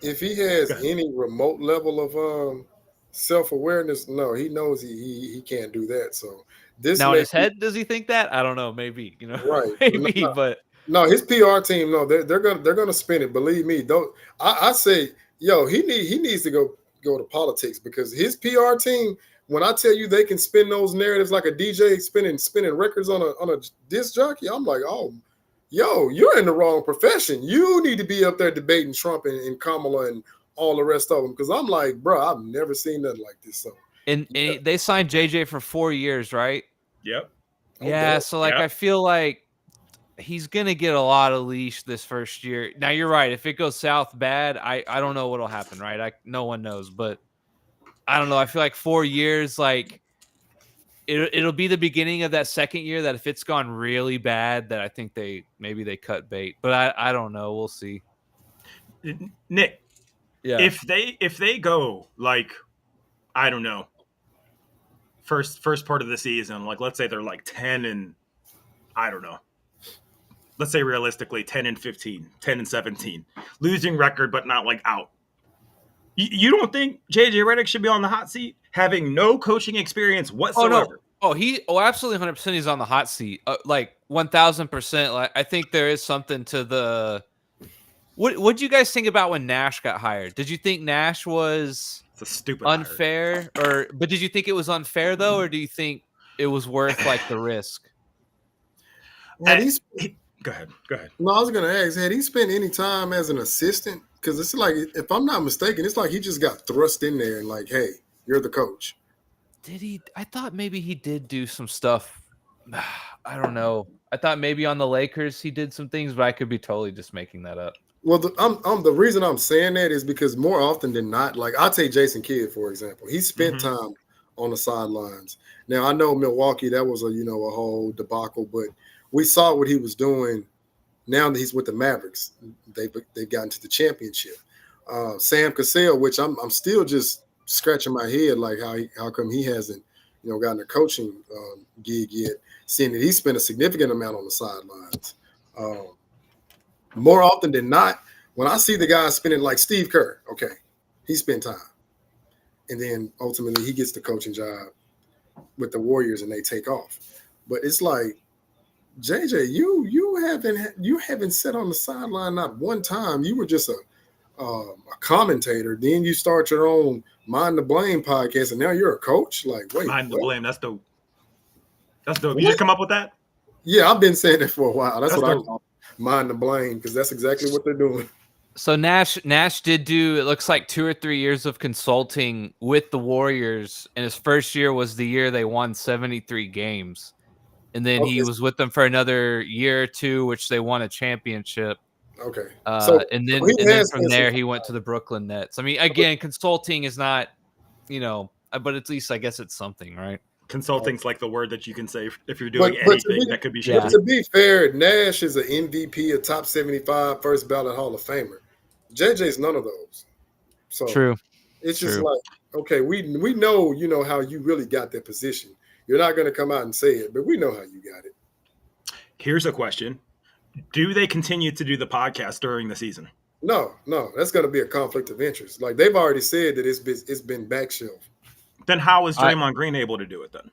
if he has any remote level of self-awareness, no, he knows he can't do that. So this now in his head, does he think that? I don't know. Maybe right? maybe, but no, his PR team, no, they're gonna spin it. Believe me. Don't I say, yo, he needs to go to politics because his PR team. When I tell you they can spin those narratives like a DJ spinning records on a disc jockey, I'm like, oh, yo, you're in the wrong profession. You need to be up there debating Trump and Kamala and all the rest of them. Because I'm like, bro, I've never seen nothing like this. So, and they signed JJ for 4 years, right? Yep. Yeah. So I feel like he's gonna get a lot of leash this first year. Now you're right. If it goes south bad, I don't know what'll happen, right? No one knows, but I don't know. I feel like 4 years, like it'll be the beginning of that second year that if it's gone really bad, that I think maybe they cut bait. But I don't know. We'll see. Nick, yeah. If they go like, I don't know, first part of the season, like let's say they're like 10 and I don't know. Let's say realistically 10 and 15, 10 and 17, losing record but not like out. You don't think JJ Redick should be on the hot seat, having no coaching experience whatsoever? Absolutely 100%. He's on the hot seat, like 1,000%. Like I think there is something to the. What do you guys think about when Nash got hired? Did you think Nash was it's a stupid unfair, but did you think it was unfair though, or do you think it was worth like the risk? Go ahead. No, I was gonna ask, had he spent any time as an assistant? Because it's like, if I'm not mistaken, it's like he just got thrust in there and like, hey, you're the coach. Did he? I thought maybe he did do some stuff. I don't know. I thought maybe on the Lakers he did some things, but I could be totally just making that up. Well, the reason I'm saying that is because more often than not, like I'll take Jason Kidd for example. He spent time on the sidelines. Now I know Milwaukee, that was a whole debacle, but we saw what he was doing. Now that he's with the Mavericks, they've gotten to the championship. Sam Cassell, which I'm still just scratching my head, like how come he hasn't gotten a coaching gig yet, seeing that he spent a significant amount on the sidelines. More often than not, when I see the guys spending like Steve Kerr, okay, he spent time. And then ultimately he gets the coaching job with the Warriors and they take off. But it's like, JJ, you haven't sat on the sideline not one time. You were just a commentator. Then you start your own Mind the Blame podcast, and now you're a coach. Like, wait, Mind the what? Blame. That's dope. That's dope. What? You just come up with that? Yeah, I've been saying it for a while. That's what dope. I call Mind the Blame, because that's exactly what they're doing. So Nash did do, it looks like 2 or 3 years of consulting with the Warriors, and his first year was the year they won 73 games. And then he was with them for another year or two, which they won a championship. Okay. And then from there he went to the Brooklyn Nets. I mean, again, consulting is not, but at least I guess it's something, right? Consulting's like the word that you can say if you're doing anything that could be shitty. But to be fair, Nash is an MVP, a top 75, first ballot Hall of Famer. JJ's none of those. So true. It's just like, okay, we know how you really got that position. You're not going to come out and say it, but we know how you got it. Here's a question. Do they continue to do the podcast during the season? No, that's going to be a conflict of interest. Like they've already said that it's been backshelved. Then how is Draymond Green able to do it then?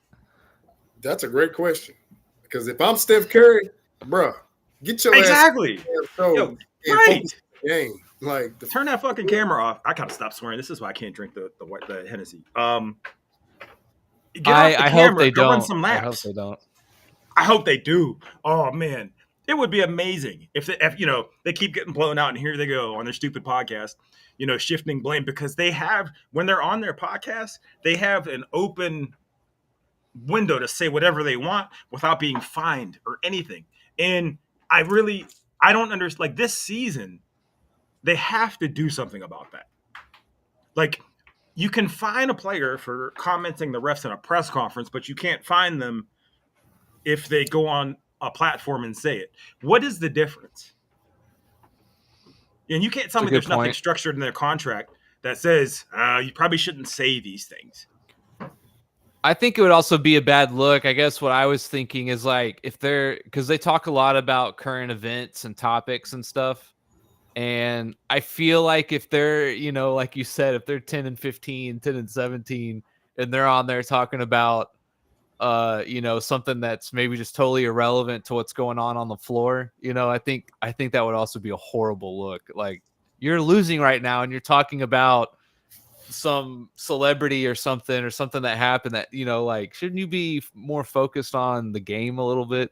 That's a great question. Because if I'm Steph Curry, bro, get your ass Yo, right. Game. Like turn that fucking camera off. I gotta stop swearing. This is why I can't drink the Hennessy. I hope they don't. Run some laps. I hope they don't. I hope they do. Oh man, it would be amazing if they keep getting blown out and here they go on their stupid podcast, shifting blame, because they have, when they're on their podcast, they have an open window to say whatever they want without being fined or anything. And I don't understand. Like this season, they have to do something about that. Like, you can fine a player for commenting the refs in a press conference, but you can't fine them if they go on a platform and say it. What is the difference? And you can't tell me there's nothing structured in their contract that says you probably shouldn't say these things. I think it would also be a bad look. I guess what I was thinking is like because they talk a lot about current events and topics and stuff. And I feel like if they're, like you said, if they're 10 and 15, 10 and 17, and they're on there talking about, something that's maybe just totally irrelevant to what's going on the floor, I think that would also be a horrible look. Like, you're losing right now and you're talking about some celebrity or something that happened that, like, shouldn't you be more focused on the game a little bit?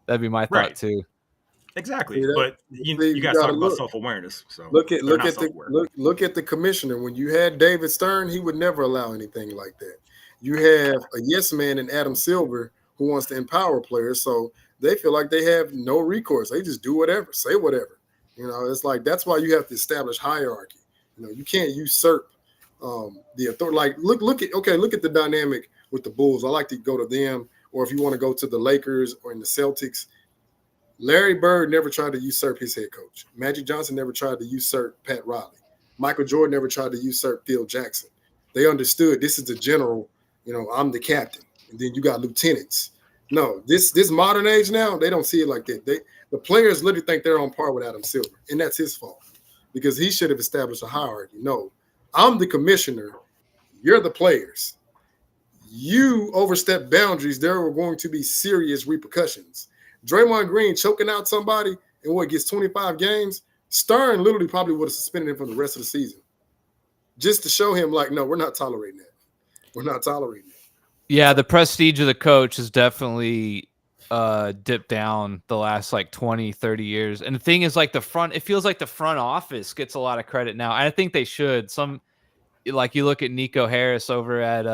That'd be my thought too. Exactly, but you guys talk about self-awareness. So look at the commissioner. When you had David Stern, he would never allow anything like that. You have a yes man in Adam Silver who wants to empower players, so they feel like they have no recourse. They just do whatever, say whatever. It's like that's why you have to establish hierarchy. You can't usurp the authority. Like look at the dynamic with the Bulls. I like to go to them, or if you want to go to the Lakers or in the Celtics. Larry Bird never tried to usurp his head coach. Magic Johnson never tried to usurp Pat Riley. Michael Jordan never tried to usurp Phil Jackson. They understood this is the general, I'm the captain. And then you got lieutenants. No, this modern age now, they don't see it like that. The players literally think they're on par with Adam Silver, and that's his fault because he should have established a hierarchy. No, I'm the commissioner. You're the players. You overstep boundaries, there were going to be serious repercussions. Draymond Green choking out somebody and gets 25 games, Stern literally probably would have suspended him for the rest of the season. Just to show him, like, no, we're not tolerating that. We're not tolerating that. Yeah, the prestige of the coach has definitely dipped down the last, 20, 30 years. And the thing is, it feels like the front office gets a lot of credit now. I think they should. You look at Nico Harris over at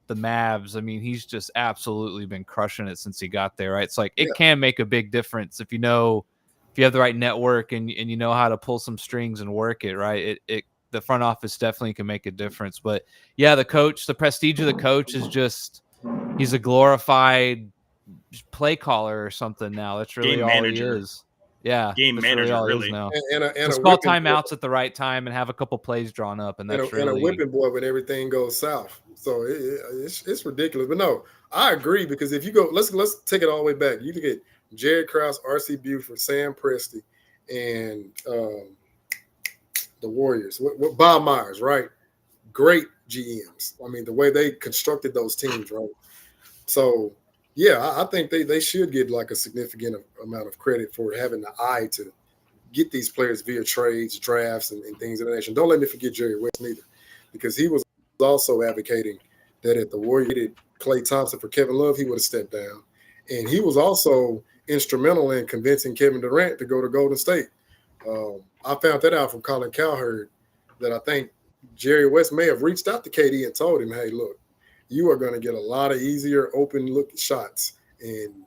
the Mavs. I mean, he's just absolutely been crushing it since he got there, right? It's like it can make a big difference if if you have the right network and you know how to pull some strings and work it right, the front office definitely can make a difference. But yeah, the prestige of the coach is just he's a glorified play caller or something now. That's really Game all manager. he is. Yeah, Game that's really manager, all he is really. now. And Just a call whipping boy, timeouts at the right time and have a couple plays drawn up, and that's and a whipping boy when everything goes south. So it's ridiculous. But no, I agree, because if you go, let's take it all the way back. You look at Jerry Krause, R.C. Buford, Sam Presti, and the Warriors. What Bob Myers, right? Great GMs. I mean, the way they constructed those teams, right? So yeah, I think they should get like a significant amount of credit for having the eye to get these players via trades, drafts, and things of that nature. Don't let me forget Jerry West neither, because he was also advocating that if the Warriors needed Klay Thompson for Kevin Love, he would have stepped down. And he was also instrumental in convincing Kevin Durant to go to Golden State. I found that out from Colin Cowherd, that I think Jerry West may have reached out to KD and told him, hey, look, you are going to get a lot of easier open look shots. And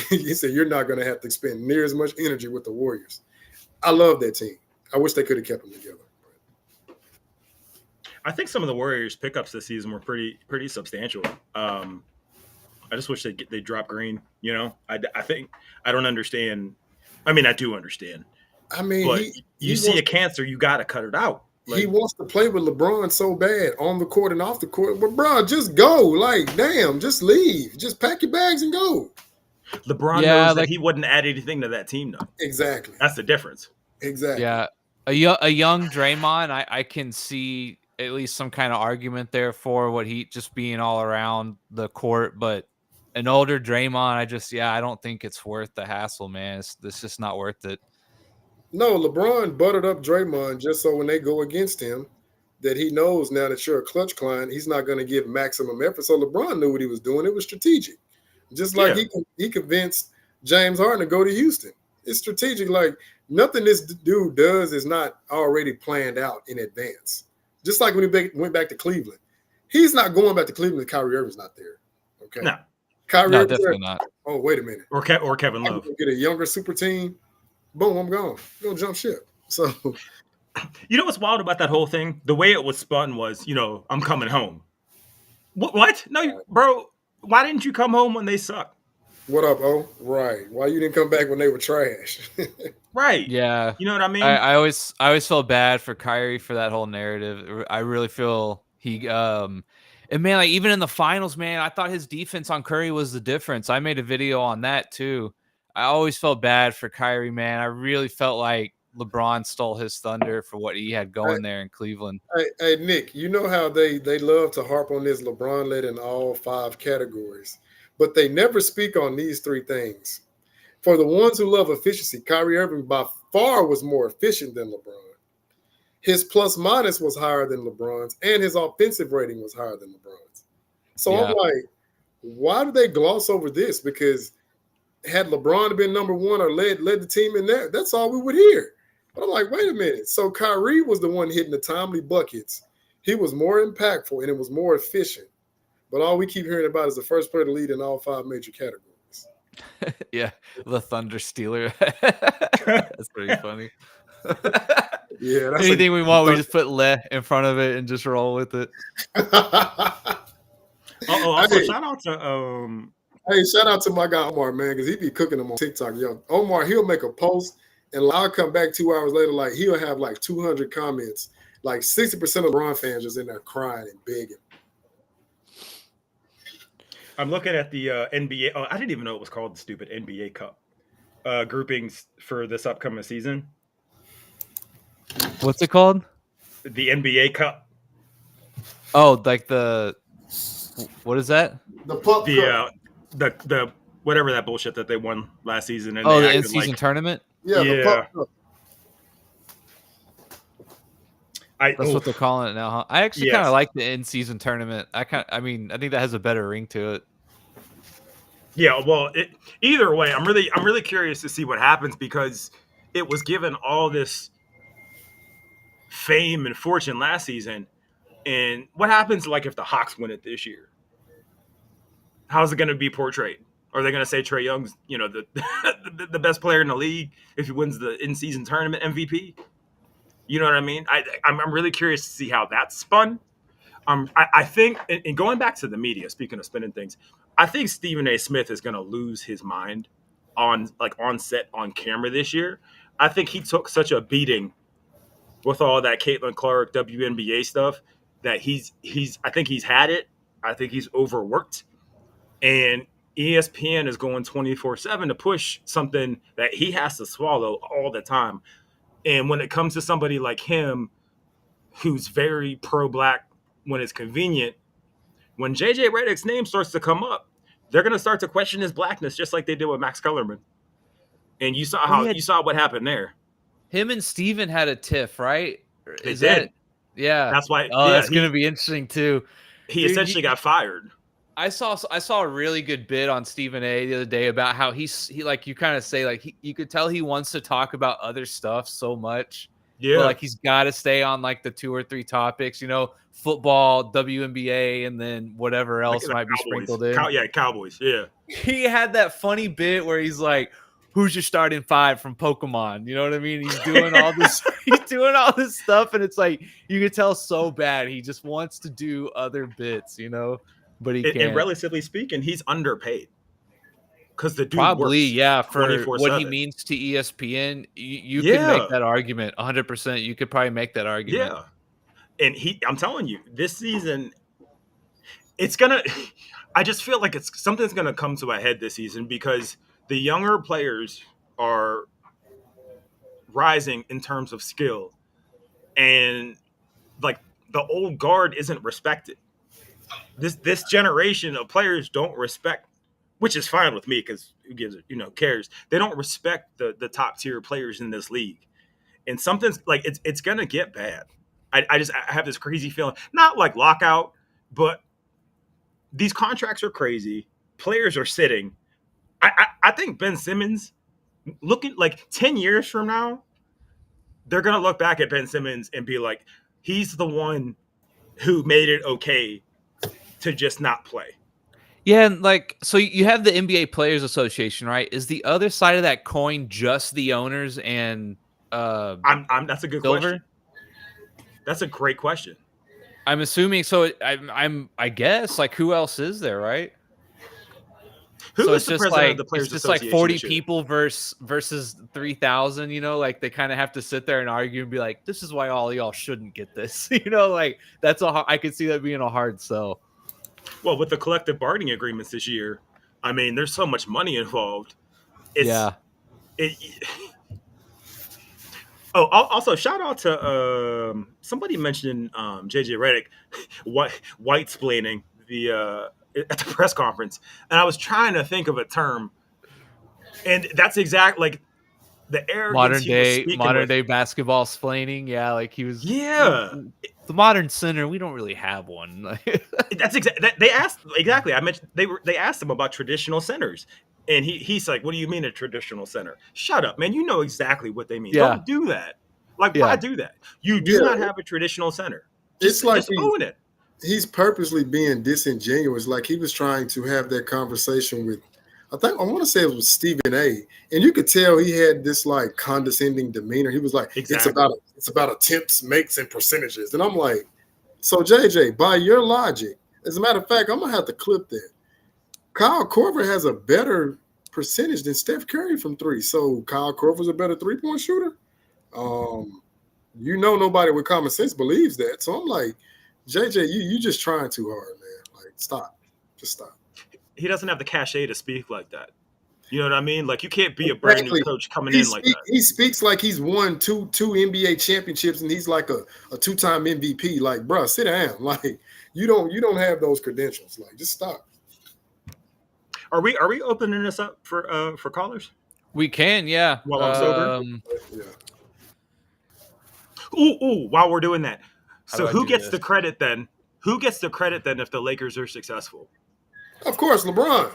he said, you're not going to have to spend near as much energy with the Warriors. I love that team. I wish they could have kept them together. I think some of the Warriors pickups this season were pretty substantial. I just wish they drop Green. You know, I think I don't understand. I mean, I do understand. I mean, but you see a cancer, you got to cut it out. Like, he wants to play with LeBron so bad on the court and off the court. But, bro, just go. Like, damn, just leave. Just pack your bags and go. LeBron knows that he wouldn't add anything to that team, though. Exactly. That's the difference. Exactly. Yeah. A young Draymond, I can see at least some kind of argument there for what he just being all around the court. But an older Draymond, I don't think it's worth the hassle, man. It's just not worth it. No, LeBron buttered up Draymond just so when they go against him, that he knows now that you're a clutch client, he's not going to give maximum effort. So LeBron knew what he was doing. It was strategic. Just like he convinced James Harden to go to Houston. It's strategic. Like, nothing this dude does is not already planned out in advance. Just like when he went back to Cleveland. He's not going back to Cleveland if Kyrie Irving's not there. Okay? No. Kyrie Irving's definitely not. Oh, wait a minute. Or Kevin Love. Get a younger super team. Boom, I'm gone. I'm going to jump ship. So, you know what's wild about that whole thing? The way it was spun was, I'm coming home. What? No, bro. Why didn't you come home when they sucked? What up, O? Right. Why you didn't come back when they were trash? Right. Yeah. You know what I mean? I always felt bad for Kyrie for that whole narrative. I really feel he and man, like even in the finals, man, I thought his defense on Curry was the difference. I made a video on that too. I always felt bad for Kyrie, man. I really felt like LeBron stole his thunder for what he had going there in Cleveland. Hey, Nick, you know how they love to harp on this LeBron led in all 5 categories, but they never speak on these 3 things. For the ones who love efficiency, Kyrie Irving by far was more efficient than LeBron. His plus minus was higher than LeBron's, and his offensive rating was higher than LeBron's. So I'm like, why do they gloss over this? Because had LeBron been number 1 or led the team in there, that's all we would hear. But I'm like, wait a minute. So Kyrie was the one hitting the timely buckets. He was more impactful and it was more efficient. But all we keep hearing about is the first player to lead in all 5 major categories. Yeah, the Thunder Stealer. That's pretty funny. Yeah, that's anything we want, we just put Le in front of it and just roll with it. Also, shout out to Hey, shout out to my guy Omar, man, because he be cooking them on TikTok. Yo, Omar, he'll make a post, and I'll come back 2 hours later, like he'll have like 200 comments. Like 60% of LeBron fans just in there crying and begging. I'm looking at the NBA. Oh, I didn't even know it was called the stupid NBA Cup groupings for this upcoming season. What's it called? The NBA Cup. Oh, like what is that? The pup. The whatever that bullshit that they won last season. And the in-season tournament. Yeah. The pup cup. That's what they're calling it now, huh? I actually kind of like the in-season tournament. I think that has a better ring to it. Yeah, well, either way, I'm really curious to see what happens because it was given all this fame and fortune last season, and what happens like if the Hawks win it this year? How's it going to be portrayed? Are they going to say Trae Young's, the best player in the league if he wins the in-season tournament MVP? You know what I mean? I'm really curious to see how that's spun. I think, and going back to the media, speaking of spinning things, I think Stephen A. Smith is going to lose his mind on set on camera this year. I think he took such a beating with all that Caitlin Clark WNBA stuff that I think he's had it. I think he's overworked, and ESPN is going 24/7 to push something that he has to swallow all the time. And when it comes to somebody like him, who's very pro-black when it's convenient, when JJ Redick's name starts to come up, they're going to start to question his blackness, just like they did with Max Kellerman. And you saw what happened there. Him and Steven had a tiff, right? They did. Yeah. That's why. Oh, that's going to be interesting too. He essentially got fired. I saw a really good bit on Stephen A. the other day about how he like you kind of say like you could tell he wants to talk about other stuff so much. Yeah, but, like he's got to stay on like the 2 or 3 topics, football, WNBA, and then whatever else might be sprinkled in. Cowboys. Yeah, he had that funny bit where he's like, "Who's your starting 5 from Pokemon?" You know what I mean? He's doing all this. He's doing all this stuff, and it's like you could tell so bad he just wants to do other bits, but he can't. And relatively speaking, he's underpaid because the dude probably works for 24/7. What he means to ESPN. You can make that argument 100%. You could probably make that argument. Yeah, and I'm telling you, this season, it's gonna. I just feel like something's gonna come to a head this season because the younger players are rising in terms of skill, and like the old guard isn't respected. This generation of players don't respect, which is fine with me because who gives it, cares. They don't respect the top tier players in this league, and something's like it's gonna get bad. I have this crazy feeling, not like lockout, but these contracts are crazy. Players are sitting. I think Ben Simmons, looking like 10 years from now, they're gonna look back at Ben Simmons and be like, he's the one who made it okay to just not play. Yeah, and so you have the NBA Players Association, right? Is the other side of that coin just the owners and that's a good question. That's a great question. I'm assuming so. I guess like who else is there, right? Who is the president of the Players Association? It's just like 40 people versus 3,000. Like they kind of have to sit there and argue and be like, "This is why all of y'all shouldn't get this." Like that's I could see that being a hard sell. Well, with the collective bargaining agreements this year, I mean, there's so much money involved. Also, shout out to somebody mentioned JJ Redick white-splaining at the press conference, and I was trying to think of a term, and that's the arrogance modern day basketball splaining. Yeah, like he was. Yeah, the modern center. We don't really have one. That's they asked exactly. I mentioned they asked him about traditional centers. And he's like, "What do you mean a traditional center? Shut up, man! You know exactly what they mean. Don't do that. Why do that? You do not have a traditional center. Just own it." He's purposely being disingenuous. Like he was trying to have that conversation with, I want to say it was Stephen A. And you could tell he had this like condescending demeanor. He was like, exactly. it's about attempts, makes, and percentages. And I'm like, so JJ, by your logic, as a matter of fact, I'm gonna have to clip that. Kyle Korver has a better percentage than Steph Curry from 3. So Kyle Korver's a better 3-point shooter. Nobody with common sense believes that. So I'm like, JJ, you just trying too hard, man. Like, stop. Just stop. He doesn't have the cachet to speak like that. You know what I mean? Like, you can't be a brand new coach coming in like that. He speaks like he's won two NBA championships and he's like a 2-time MVP. Like, bro, sit down. Like, you don't have those credentials. Like, just stop. Are we opening this up for callers? We can, yeah. While I'm sober. Ooh! While we're doing that, so who gets the credit then? Who gets the credit then if the Lakers are successful? Of course, LeBron.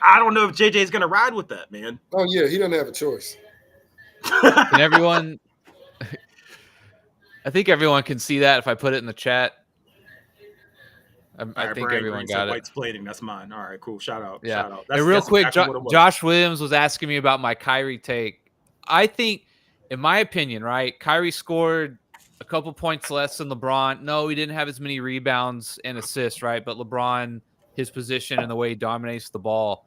I don't know if JJ's going to ride with that, man. Oh yeah, he doesn't have a choice. Can everyone? I think everyone can see that if I put it in the chat. I All right, think Brian everyone Green got said it. White's plating. That's mine. All right, cool. Shout out. Yeah. Shout out. And real quick, exactly what it was. Josh Williams was asking me about my Kyrie take. I think, in my opinion, right, Kyrie scored a couple points less than LeBron. No, he didn't have as many rebounds and assists, right? But LeBron, his position and the way he dominates the ball.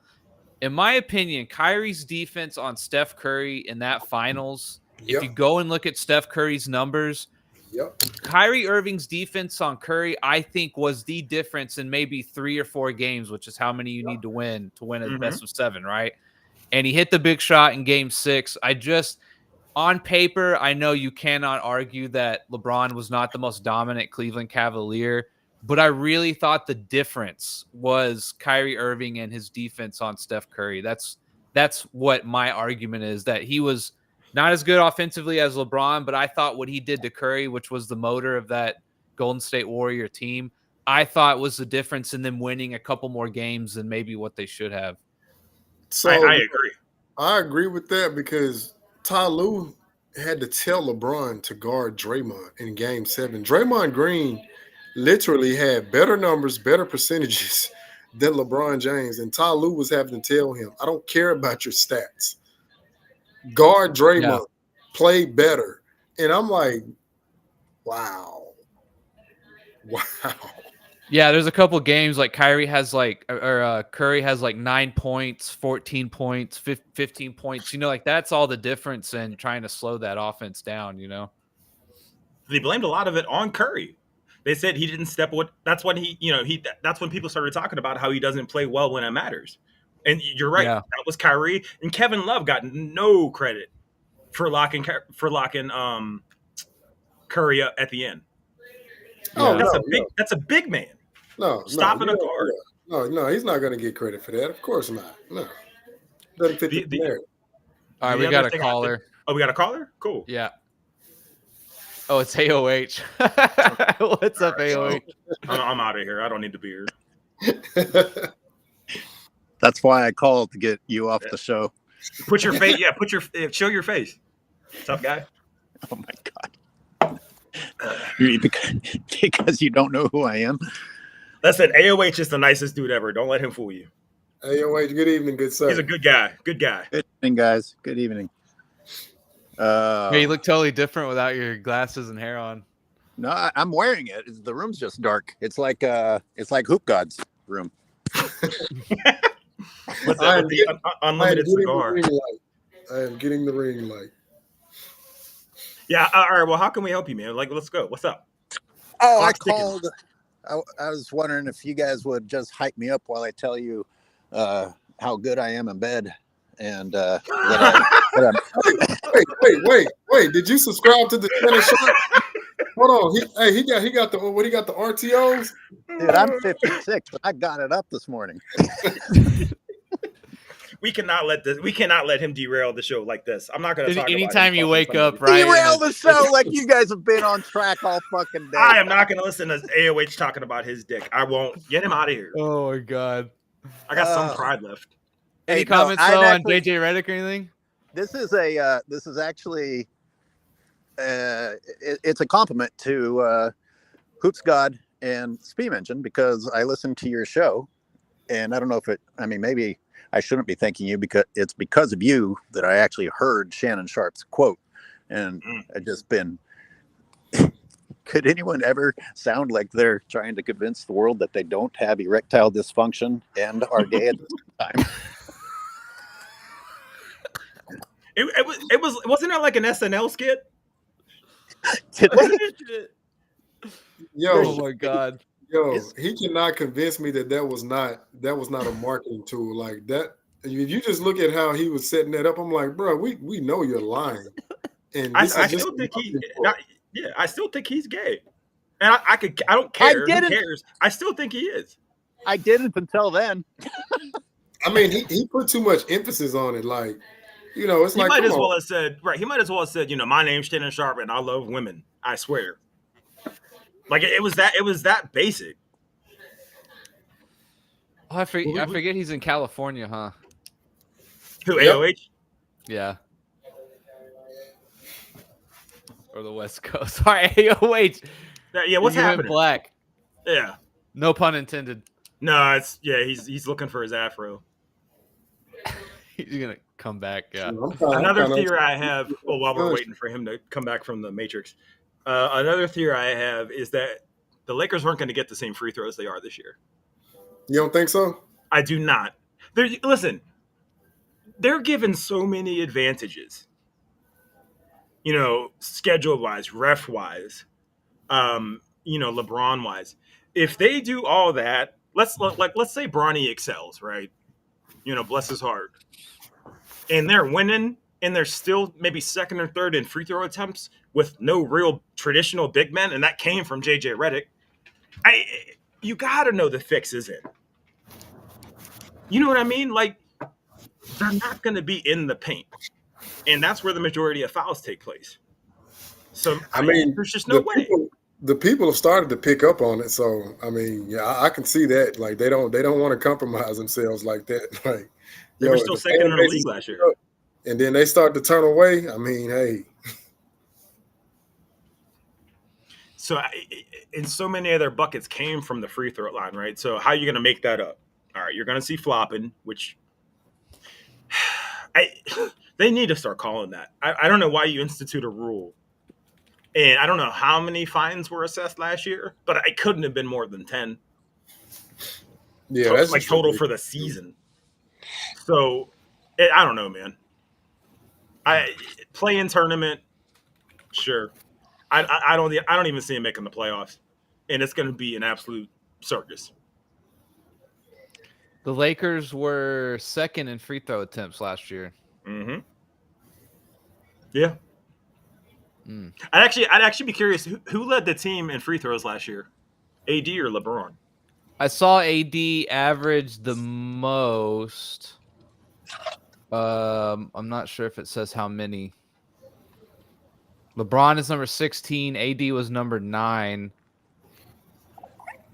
In my opinion, Kyrie's defense on Steph Curry in that finals, if you Yep. go and look at Steph Curry's numbers, Yep. Kyrie Irving's defense on Curry, I think, was the difference in maybe 3 or 4 games, which is how many you need to win a best of 7, right? And he hit the big shot in game 6. On paper, I know you cannot argue that LeBron was not the most dominant Cleveland Cavalier, but I really thought the difference was Kyrie Irving and his defense on Steph Curry. That's what my argument is, that he was not as good offensively as LeBron, but I thought what he did to Curry, which was the motor of that Golden State Warrior team, I thought was the difference in them winning a couple more games than maybe what they should have. So I agree. I agree with that because Ty Lue had to tell LeBron to guard Draymond in Game 7. Draymond Green literally had better numbers, better percentages than LeBron James, and Ty Lue was having to tell him, I don't care about your stats. Guard Draymond, play better. And I'm like, wow. Yeah, there's a couple games like Curry has like 9 points, 14 points, 15 points. Like that's all the difference in trying to slow that offense down, They blamed a lot of it on Curry. They said he didn't step with. That's when that's when people started talking about how he doesn't play well when it matters. And you're right. Yeah. That was Kyrie, and Kevin Love got no credit for locking Curry up at the end. Oh, that's a big man. No, stopping a guard. No, he's not going to get credit for that. Of course not. No, doesn't fit the narrative. All right, we got a caller. We got a caller. Cool. Yeah. Oh, it's AOH. What's up, AOH? I'm out of here. I don't need to be here. That's why I called to get you off the show. Put your face. Yeah, show your face. Tough guy. Oh my God. Because you don't know who I am. Listen, AOH is the nicest dude ever. Don't let him fool you. AOH, good evening, good sir. He's a good guy. Good guy. Good evening, guys. Good evening. Yeah, you look totally different without your glasses and hair on. No, I'm wearing it. The room's just dark. It's like Hoop God's room. What's that with the unlimited cigar? I am getting the ring light. Yeah. All right. Well, how can we help you, man? Like, let's go. What's up? Oh, I called. I was wondering if you guys would just hype me up while I tell you how good I am in bed. And wait! Did you subscribe to the Spanish Shop? Hold on, he got the RTOs. Dude, I'm 56, but I got it up this morning. We cannot let him derail the show like this. I'm not going to talk about anytime you wake up, right? Derail the show like you guys have been on track all fucking day. I am not going to listen to AOH talking about his dick. I won't. Get him out of here. Oh my God. I got some pride left. Any comments though on JJ Redick or anything? This is actually it's a compliment to Hoops God and Speed Engine, because I listened to your show, and I don't know if maybe I shouldn't be thanking you because it's because of you that I actually heard Shannon Sharp's quote, and I've just been. Could anyone ever sound like they're trying to convince the world that they don't have erectile dysfunction and are gay at the same time? Wasn't it like an SNL skit? Yo, oh my God. Yo, he cannot convince me that was not a marketing tool like that. If you just look at how he was setting that up, I'm like, bro, we know you're lying. And I still think he's gay. And I don't care. Who cares? I still think he is. I didn't until then. I mean, he put too much emphasis on it. Like, it's like he might as well have said, my name's Shannon Sharp and I love women. I swear. Like it was that basic. Oh, I forget he's in California, huh? Who, AOH? Yeah. Or the West Coast. Sorry, AOH. Yeah, what's happening? Black. Yeah. No pun intended. No, he's looking for his afro. He's gonna come back. Yeah. Another theory I have, while we're waiting for him to come back from the Matrix, another theory I have is that the Lakers aren't going to get the same free throws they are this year. You don't think so? I do not. Listen, they're given so many advantages. Schedule-wise, ref-wise, LeBron-wise. If they do all that, let's say Bronny excels, right? Bless his heart. And they're winning, and they're still maybe second or third in free throw attempts with no real traditional big men, and that came from JJ Redick. You got to know the fix is in. You know what I mean? Like, they're not going to be in the paint, and that's where the majority of fouls take place. So, there's just no way. The people have started to pick up on it. So, I can see that. Like, they don't want to compromise themselves like that. Like, they were still second in the league last year. And then they start to turn away. Hey. So, and so many of their buckets came from the free throw line, right? So, how are you going to make that up? All right, you're going to see flopping, which they need to start calling that. I don't know why you institute a rule. And I don't know how many fines were assessed last year, but it couldn't have been more than 10. Yeah, that's like total for the season. So, I don't know, man. Play in tournament, sure. I don't even see him making the playoffs, and it's going to be an absolute circus. The Lakers were second in free throw attempts last year. Mm-hmm. Yeah. I'd actually be curious who led the team in free throws last year, AD or LeBron? I saw AD average the most. I'm not sure if it says how many. LeBron is number 16. AD was number 9.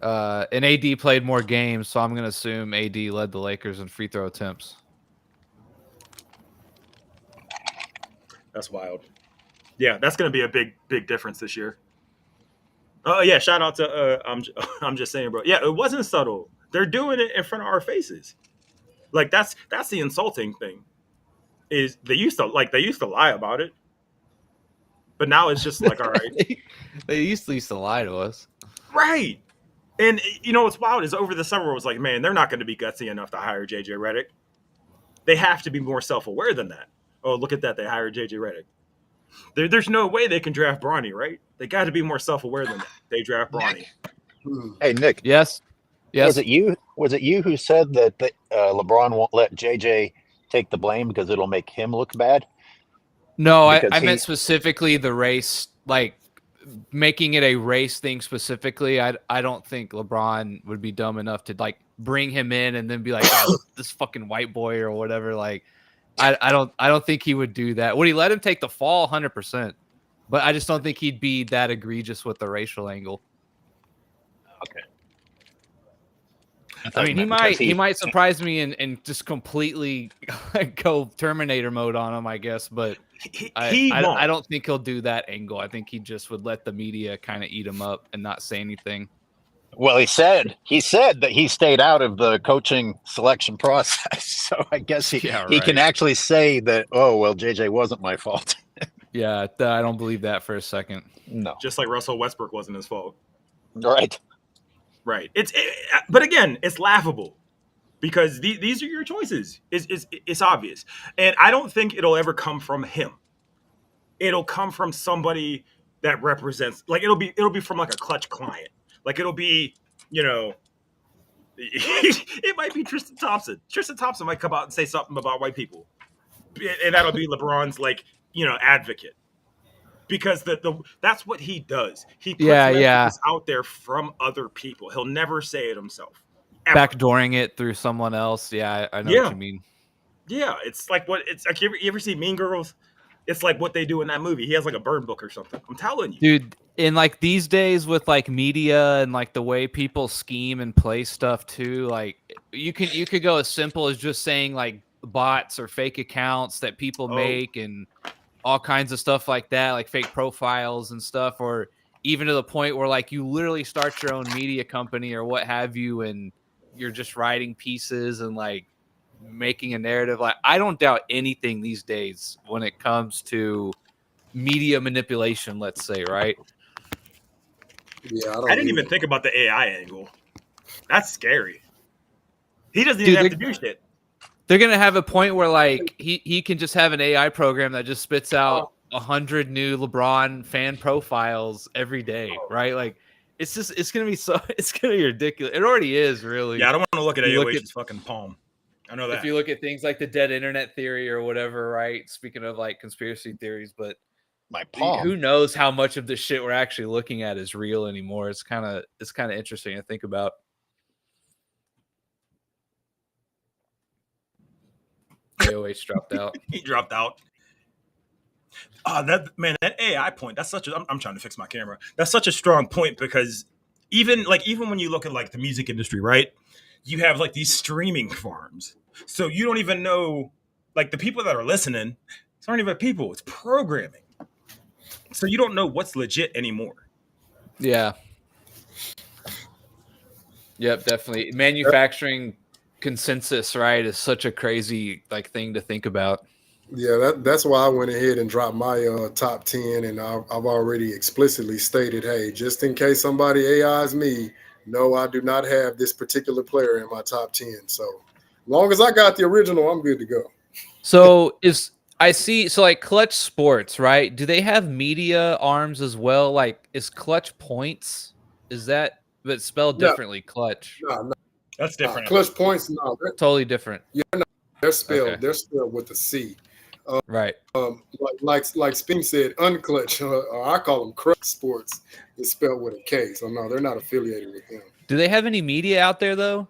And AD played more games, so I'm going to assume AD led the Lakers in free throw attempts. That's wild. Yeah, that's going to be a big difference this year. Oh, yeah, shout out to I'm just saying, bro. Yeah, it wasn't subtle. They're doing it in front of our faces. Like, that's the insulting thing. Is they used to lie about it. But now it's just like, all right. They used to lie to us. Right. And what's wild is over the summer it was like, man, they're not going to be gutsy enough to hire JJ Redick. They have to be more self-aware than that. Oh, look at that. They hired JJ Redick. There's no way they can draft Bronny, right? They got to be more self-aware than that. They draft Bronny. Hey, Nick. Yes. Was it you who said that LeBron won't let JJ take the blame because it'll make him look bad? No, I meant specifically the race, like making it a race thing specifically. I don't think LeBron would be dumb enough to like bring him in and then be like, oh, this fucking white boy or whatever. Like, I don't think he would do that. Would he let him take the fall? 100%. But I just don't think he'd be that egregious with the racial angle. Okay. I mean, he might surprise me and just completely go Terminator mode on him, I guess. But I don't think he'll do that angle. I think he just would let the media kind of eat him up and not say anything. Well, he said that he stayed out of the coaching selection process. So I guess he can actually say that, oh, well, JJ wasn't my fault. Yeah, I don't believe that for a second. No. Just like Russell Westbrook wasn't his fault. Right. Right. But again, it's laughable because these are your choices. It's obvious. And I don't think it'll ever come from him. It'll come from somebody that represents, like, it'll be from like a Clutch client. Like, it'll be, it might be Tristan Thompson. Tristan Thompson might come out and say something about white people. And that'll be LeBron's, like, advocate. Because that's what he does. He puts messages out there from other people. He'll never say it himself. Ever. Backdooring it through someone else. Yeah, I know what you mean. Yeah, it's like you ever see Mean Girls? It's like what they do in that movie. He has like a burn book or something. I'm telling you. Dude, in like these days with like media and like the way people scheme and play stuff too, like you could go as simple as just saying like bots or fake accounts that people make and all kinds of stuff like that, like fake profiles and stuff, or even to the point where like you literally start your own media company or what have you, and you're just writing pieces and like making a narrative. Like I don't doubt anything these days when it comes to media manipulation, let's say, right? Yeah, I didn't even think about the AI angle. That's scary. He doesn't Dude, even have to do shit. They're gonna have a point where like he can just have an AI program that just spits out 100 new LeBron fan profiles every day, right? Like it's gonna be ridiculous. It already is, really. Yeah, I don't want to look at You look AOH's fucking palm. I know that. If you look at things like the dead internet theory or whatever, right? Speaking of like conspiracy theories, but My palm. who knows how much of the shit we're actually looking at is real anymore? It's kind of interesting to think about. AOH dropped out. He dropped out. That AI point. That's such a. I'm trying to fix my camera. That's such a strong point because even when you look at like the music industry, right? You have like these streaming farms, so you don't even know like the people that are listening. It's not even people. It's programming. So you don't know what's legit anymore. Yeah. Yep, definitely. Manufacturing consensus, right, is such a crazy like thing to think about. Yeah, that's why I went ahead and dropped my top 10, and I've already explicitly stated, hey, just in case somebody AIs me, no, I do not have this particular player in my top 10. So long as I got the original, I'm good to go. So like Clutch Sports, right? Do they have media arms as well? Like is Clutch Points? Is that but spelled differently? Clutch. No, That's different. Clutch Points, no, Totally different. Yeah, no, they're spelled. Okay. They're spelled with a C. Right. Like Spin said, Unclutch, or I call them Clutch Sports, is spelled with a K. So no, they're not affiliated with them. Do they have any media out there though?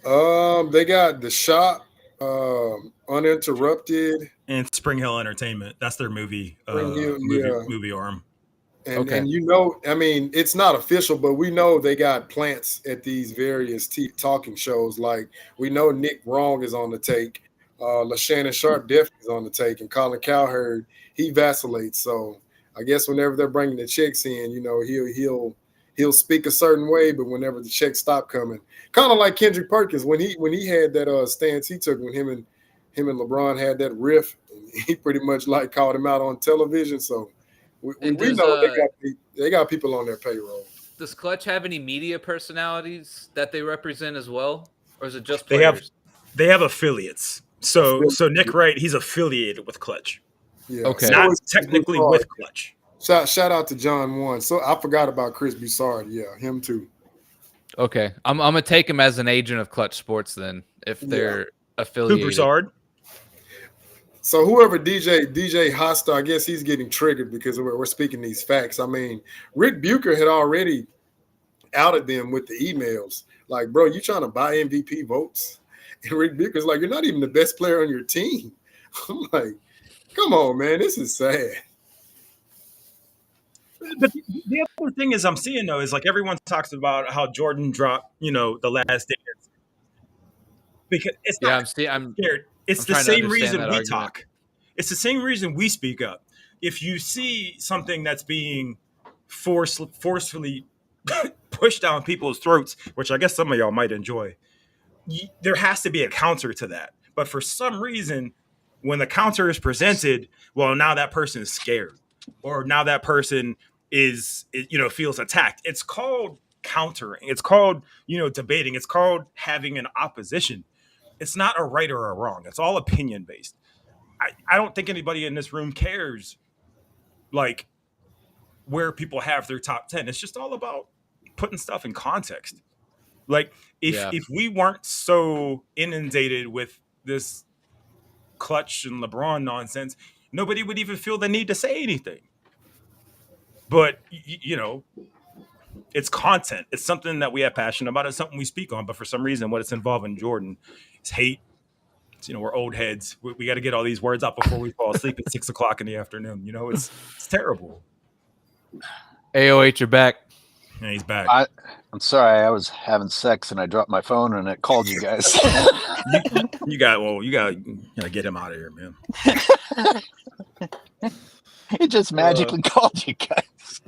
They got The Shop, Uninterrupted, and Spring Hill Entertainment. That's their movie arm. And you know, I mean, it's not official, but we know they got plants at these various talking shows. Like we know Nick Wrong is on the take, LaShannon Sharp definitely is on the take, and Colin Cowherd, he vacillates. So I guess whenever they're bringing the checks in, you know, he'll speak a certain way, but whenever the checks stop coming, kind of like Kendrick Perkins when he had that stance he took when him and LeBron had that riff, he pretty much like called him out on television. So. We know they got people on their payroll. Does Clutch have any media personalities that they represent as well, or is it just players? They have affiliates. So Nick Wright, he's affiliated with Clutch. Yeah. Okay. Not technically with Clutch. Shout out to John One. So I forgot about Chris Broussard. Yeah, him too. Okay, I'm gonna take him as an agent of Clutch Sports then, if they're affiliated. Who Broussard? So whoever DJ Hosta, I guess he's getting triggered because we're speaking these facts. I mean, Rick Bucher had already outed them with the emails. Like, bro, you trying to buy MVP votes? And Rick Bucher's like, you're not even the best player on your team. I'm like, come on, man, this is sad. But the other thing is I'm seeing though is like everyone talks about how Jordan dropped, the Last Dance. Because it's not I'm scared. It's the same reason we talk. It's the same reason we speak up. If you see something that's being forcefully pushed down people's throats, which I guess some of y'all might enjoy, there has to be a counter to that. But for some reason, when the counter is presented, well, now that person is scared, or now that person feels attacked. It's called countering. It's called, debating. It's called having an opposition. It's not a right or a wrong. It's all opinion based. I don't think anybody in this room cares like where people have their top 10. It's just all about putting stuff in context. Like if we weren't so inundated with this Clutch and LeBron nonsense, nobody would even feel the need to say anything. But it's content. It's something that we have passion about. It's something we speak on. But for some reason, what it's involving Jordan is hate. It's, we're old heads. We got to get all these words out before we fall asleep at 6 o'clock in the afternoon. It's terrible. AOH, you're back. Yeah, he's back. I'm sorry. I was having sex and I dropped my phone and it called you guys. you got to get him out of here, man. It just magically called you guys.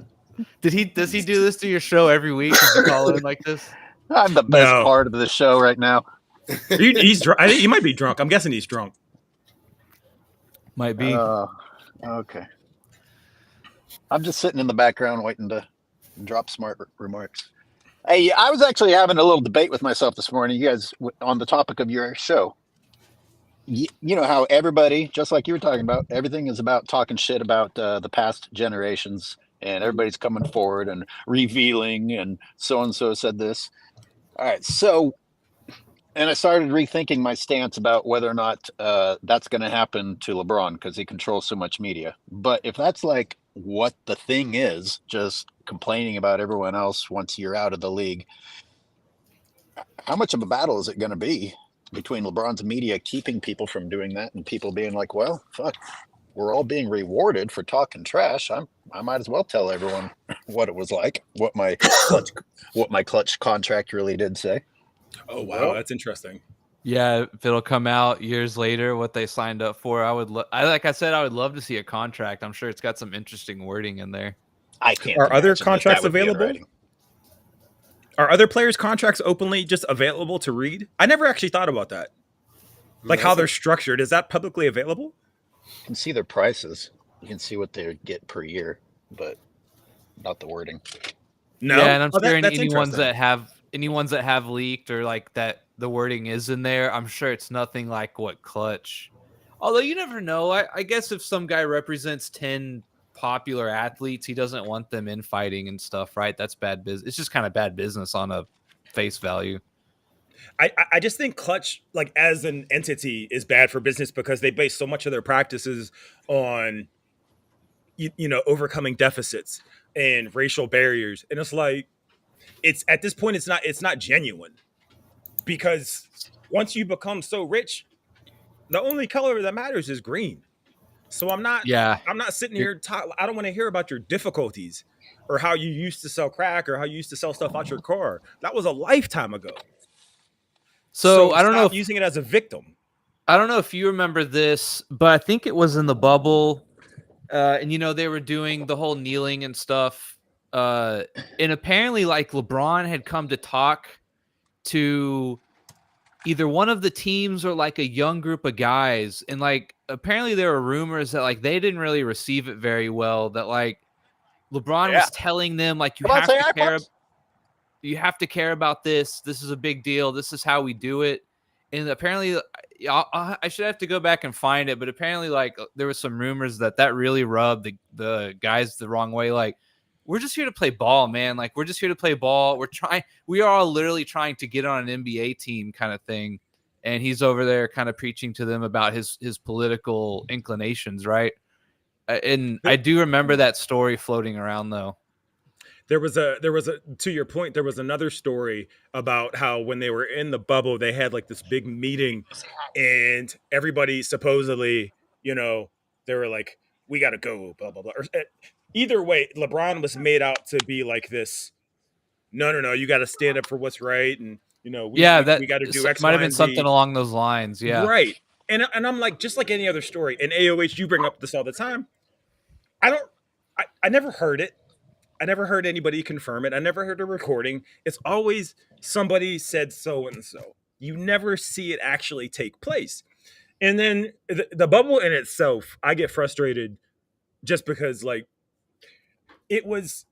Does he do this to your show every week? Does he call in like this? I'm the best No. part of the show right now. He's drunk. I think he might be drunk. I'm guessing he's drunk. Might be. Okay. I'm just sitting in the background waiting to drop smart remarks. Hey, I was actually having a little debate with myself this morning, you guys, on the topic of your show. You know how everybody, just like you were talking about, everything is about talking shit about the past generations, and everybody's coming forward and revealing, and so said this. All right, so, and I started rethinking my stance about whether or not that's going to happen to LeBron because he controls so much media. But if that's like what the thing is, just complaining about everyone else once you're out of the league, how much of a battle is it going to be between LeBron's media keeping people from doing that and people being like, well, fuck, we're all being rewarded for talking trash. I might as well tell everyone what it was like, what my clutch contract really did say. Oh wow, that's interesting. Yeah, if it'll come out years later what they signed up for, I would. Like I said, I would love to see a contract. I'm sure it's got some interesting wording in there. I can't. Are other imagine contracts that would be in available? writing. Are other players' contracts openly just available to read? I never actually thought about that. Like how they're structured. Is that publicly available? You can see their prices. You can see what they get per year, but not the wording. No. Yeah, and I'm Oh, sure that's any ones interesting. that have leaked or like that the wording is in there, I'm sure it's nothing like what Clutch. Although you never know. I guess if some guy represents 10 popular athletes, he doesn't want them infighting and stuff, right? That's bad business. It's just kind of bad business on a face value. I just think Clutch, like as an entity, is bad for business because they base so much of their practices on, you know, overcoming deficits and racial barriers, and it's like, it's at this point, it's not genuine, because once you become so rich, the only color that matters is green. So I'm not sitting here I don't want to hear about your difficulties or how you used to sell crack or how you used to sell stuff out your car. That was a lifetime ago. So I don't know if using it as a victim. I don't know if you remember this, but I think it was in the bubble. And you know, they were doing the whole kneeling and stuff. And apparently like LeBron had come to talk to either one of the teams or like a young group of guys. And like apparently there were rumors that like they didn't really receive it very well, that like LeBron was telling them like you have to care about this. This is a big deal. This is how we do it. And apparently I should have to go back and find it, but apparently like there was some rumors that really rubbed the guys the wrong way. Like, we're just here to play ball, man. Like, we're just here to play ball. We are all literally trying to get on an NBA team kind of thing. And he's over there kind of preaching to them about his political inclinations, right? And I do remember that story floating around though. There was a to your point, there was another story about how when they were in the bubble, they had like this big meeting and everybody supposedly, you know, they were like, we got to go, blah, blah, blah. Either way, LeBron was made out to be like this. No, you got to stand up for what's right. And, you know, we got to do X, might have Y, been and something Z. along those lines. Yeah. Right. And I'm like, just like any other story, and AOH, you bring up this all the time. I never heard it. I never heard anybody confirm it. I never heard a recording. It's always somebody said so and so. You never see it actually take place. And then the bubble in itself, I get frustrated just because like it was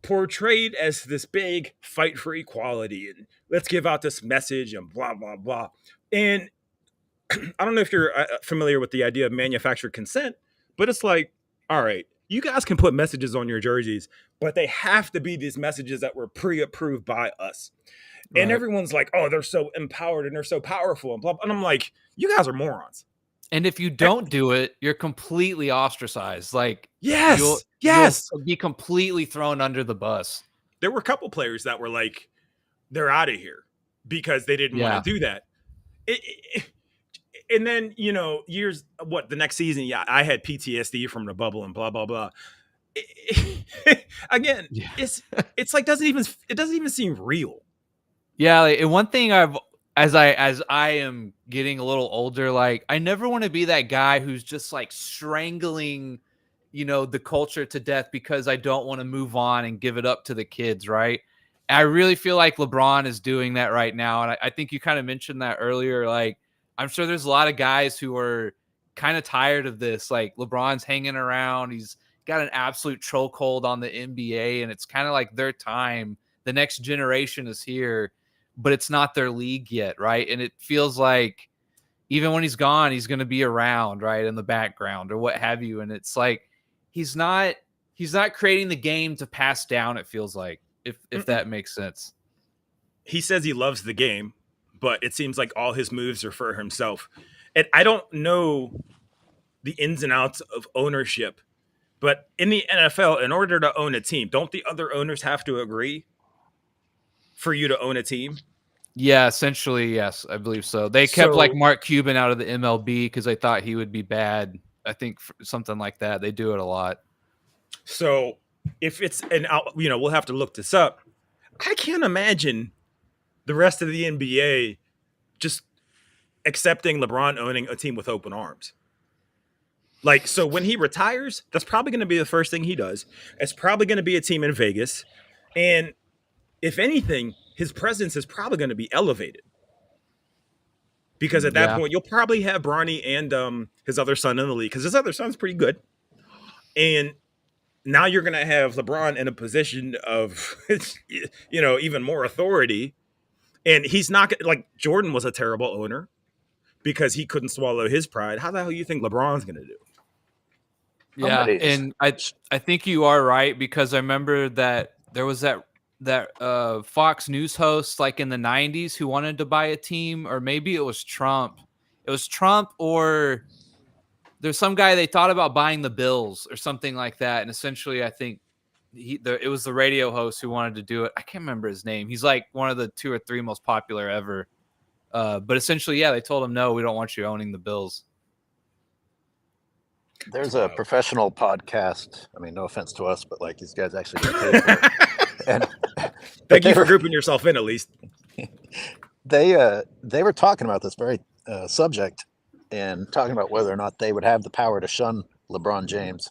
portrayed as this big fight for equality and let's give out this message and blah, blah, blah. And I don't know if you're familiar with the idea of manufactured consent, but it's like, all right, you guys can put messages on your jerseys, but they have to be these messages that were pre-approved by us. Right. And everyone's like, oh, they're so empowered and they're so powerful and blah, blah. And I'm like, you guys are morons. And if you don't do it, you're completely ostracized. Like, you'll be completely thrown under the bus. There were a couple players that were like, they're out of here because they didn't want to do that. And then, you know, the next season, I had PTSD from the bubble and blah, blah, blah. Again, it's like, it doesn't even seem real. Yeah. Like, and one thing as I am getting a little older, like I never want to be that guy who's just like strangling the culture to death because I don't want to move on and give it up to the kids, right? And I really feel like LeBron is doing that right now. And I think you kind of mentioned that earlier. Like, I'm sure there's a lot of guys who are kind of tired of this. Like, LeBron's hanging around. He's got an absolute chokehold on the NBA, and it's kind of like their time. The next generation is here, but it's not their league yet, right? And it feels like even when he's gone, he's going to be around, right, in the background or what have you. And it's like he's not creating the game to pass down, it feels like, if that makes sense. He says he loves the game, but it seems like all his moves are for himself. And I don't know the ins and outs of ownership, but in the NFL, in order to own a team, don't the other owners have to agree for you to own a team? Yeah, essentially, yes, I believe so. They kept like Mark Cuban out of the MLB because they thought he would be bad. I think something like that. They do it a lot. So if it's we'll have to look this up. I can't imagine the rest of the NBA just accepting LeBron owning a team with open arms. Like, so when he retires, that's probably going to be the first thing he does. It's probably going to be a team in Vegas. And if anything, his presence is probably going to be elevated. Because at that point, you'll probably have Bronny and his other son in the league, because his other son's pretty good. And now you're going to have LeBron in a position of, even more authority. And he's not like Jordan was a terrible owner because he couldn't swallow his pride. How the hell do you think LeBron's going to do? Yeah, and I think you are right, because I remember that there was that Fox News host like in the 90s who wanted to buy a team, or maybe it was Trump. It was Trump, or there's some guy they thought about buying the Bills or something like that. And essentially, I think it was the radio host who wanted to do it. I can't remember his name. He's like one of the 2 or 3 most popular ever. But essentially, yeah, they told him, no, we don't want you owning the Bills. There's a professional podcast. I mean, no offense to us, but like these guys actually get paid for it. And thank you for grouping yourself in, at least. They were talking about this very subject and talking about whether or not they would have the power to shun LeBron James.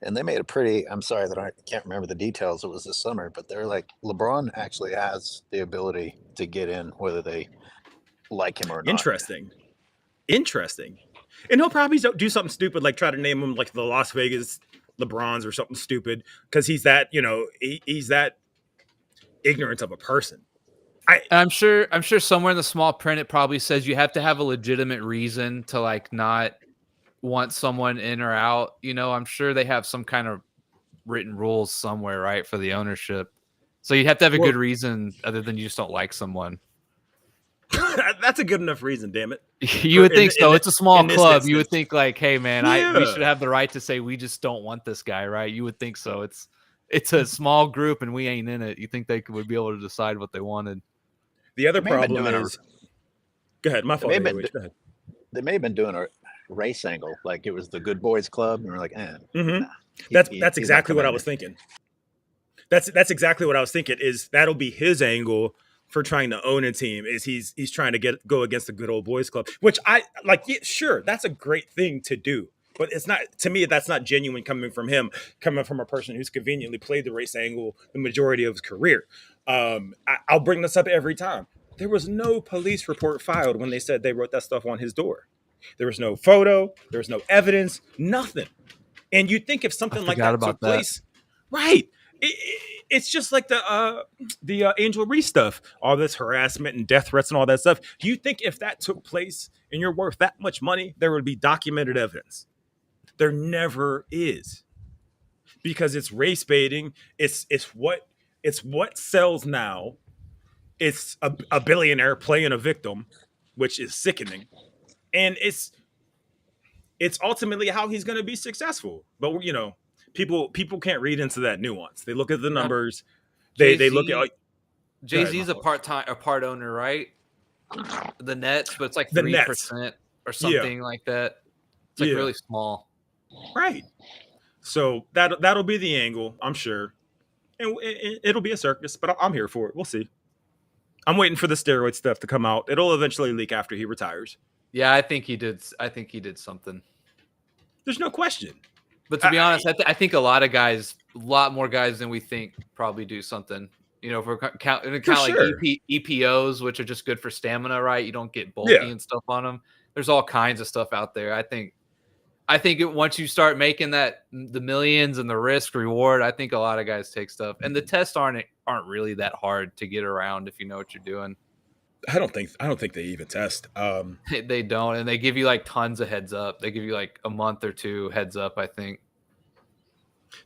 And they made a pretty, I'm sorry that I can't remember the details. It was this summer, but they're like, LeBron actually has the ability to get in whether they like him or not. Interesting. And he'll probably do something stupid, like try to name him like the Las Vegas LeBrons or something stupid, because he's that, he's that ignorant of a person. I'm sure somewhere in the small print it probably says you have to have a legitimate reason to like not want someone in or out. I'm sure they have some kind of written rules somewhere, right, for the ownership. So you have to have a good reason other than you just don't like someone. That's a good enough reason, damn it. You would think so. It's a small club. You would think like, hey man, we should have the right to say we just don't want this guy, right? You would think so. It's a small group and we ain't in it. You think they would be able to decide what they wanted. The other problem is, go ahead. My fault. Go ahead. They may have been doing a race angle, like it was the Good Boys Club, and we're like, nah, that's exactly what I was thinking. That's exactly what I was thinking. Is that'll be his angle for trying to own a team? Is he's trying to go against the Good Old Boys Club, which I like. Yeah, sure, that's a great thing to do, but it's not, to me, that's not genuine coming from him, coming from a person who's conveniently played the race angle the majority of his career. I'll bring this up every time. There was no police report filed when they said they wrote that stuff on his door. There was no photo. There was no evidence. Nothing. And you'd think if something like that took place, right? It's just like the Angel Reese stuff, all this harassment and death threats and all that stuff. Do you think if that took place and you're worth that much money, there would be documented evidence? There never is, because it's race baiting. It's what sells now. It's a billionaire playing a victim, which is sickening, and it's ultimately how he's going to be successful. But people can't read into that nuance. They look at the numbers. They look at Jay-Z's a part owner, right? The Nets, but it's like 3% or something like that. It's like really small, right? So that'll be the angle, I'm sure, and it'll be a circus. But I'm here for it. We'll see. I'm waiting for the steroid stuff to come out. It'll eventually leak after he retires. Yeah, I think he did something. There's no question. But to be honest, I think a lot more guys than we think probably do something. You know, if we're count like sure. EPOs, which are just good for stamina, right? You don't get bulky Yeah. and stuff on them. There's all kinds of stuff out there. I think once you start making the millions and the risk reward, I think a lot of guys take stuff. And the tests aren't really that hard to get around if you know what you're doing. I don't think they even test. They don't, and they give you like tons of heads up. They give you like a month or two heads up, I think.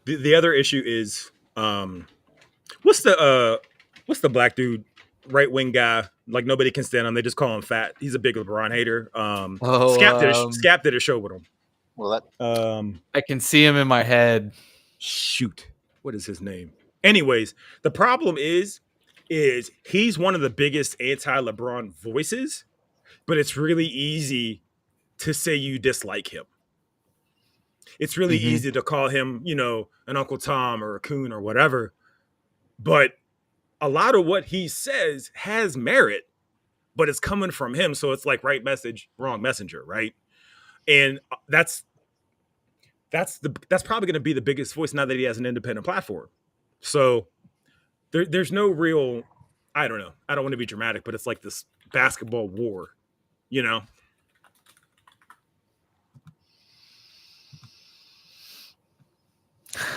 The other issue is what's the black dude, right wing guy? Like nobody can stand him. They just call him fat. He's a big LeBron hater. Scap did a show with him. Well, that I can see him in my head. Shoot, what is his name? Anyways, the problem is he's one of the biggest anti-LeBron voices, but it's really easy to say you dislike him. It's really easy to call him, you know, an Uncle Tom or a coon or whatever. But a lot of what he says has merit, but it's coming from him. So it's like right message, wrong messenger, right? And that's probably going to be the biggest voice now that he has an independent platform. So there's no real, I don't know. I don't want to be dramatic, but it's like this basketball war, you know?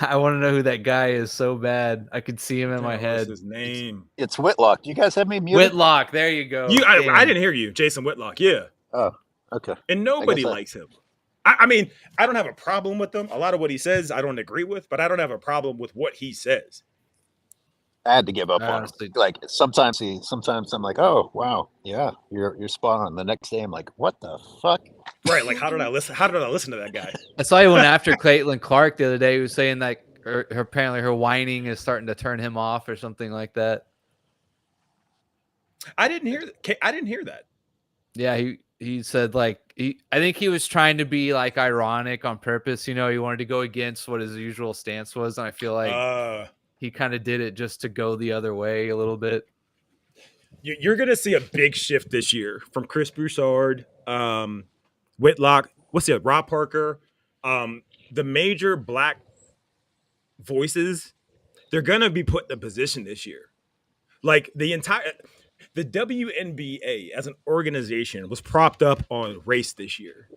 I want to know who that guy is so bad. I could see him in my head. What's his name? it's Whitlock. Do you guys have me muted? Whitlock. There you go. I didn't hear you, Jason Whitlock. Yeah. Oh, okay. And nobody likes him. I mean, I don't have a problem with him. A lot of what he says, I don't agree with, but I don't have a problem with what he says. I had to give up on Honestly. him. Like sometimes I'm like, oh wow, yeah, you're spot on. The next day I'm like, what the fuck? Right? Like, how did I listen to that guy? I saw you one after Caitlin Clark the other day who was saying like apparently her whining is starting to turn him off or something like that. I didn't hear that. Yeah, he said like I think he was trying to be like ironic on purpose. You know, he wanted to go against what his usual stance was, and I feel like he kind of did it just to go the other way a little bit. You're going to see a big shift this year from Chris Broussard, Whitlock, Rob Parker, the major black voices. They're going to be put in a position this year. Like the WNBA as an organization was propped up on race this year.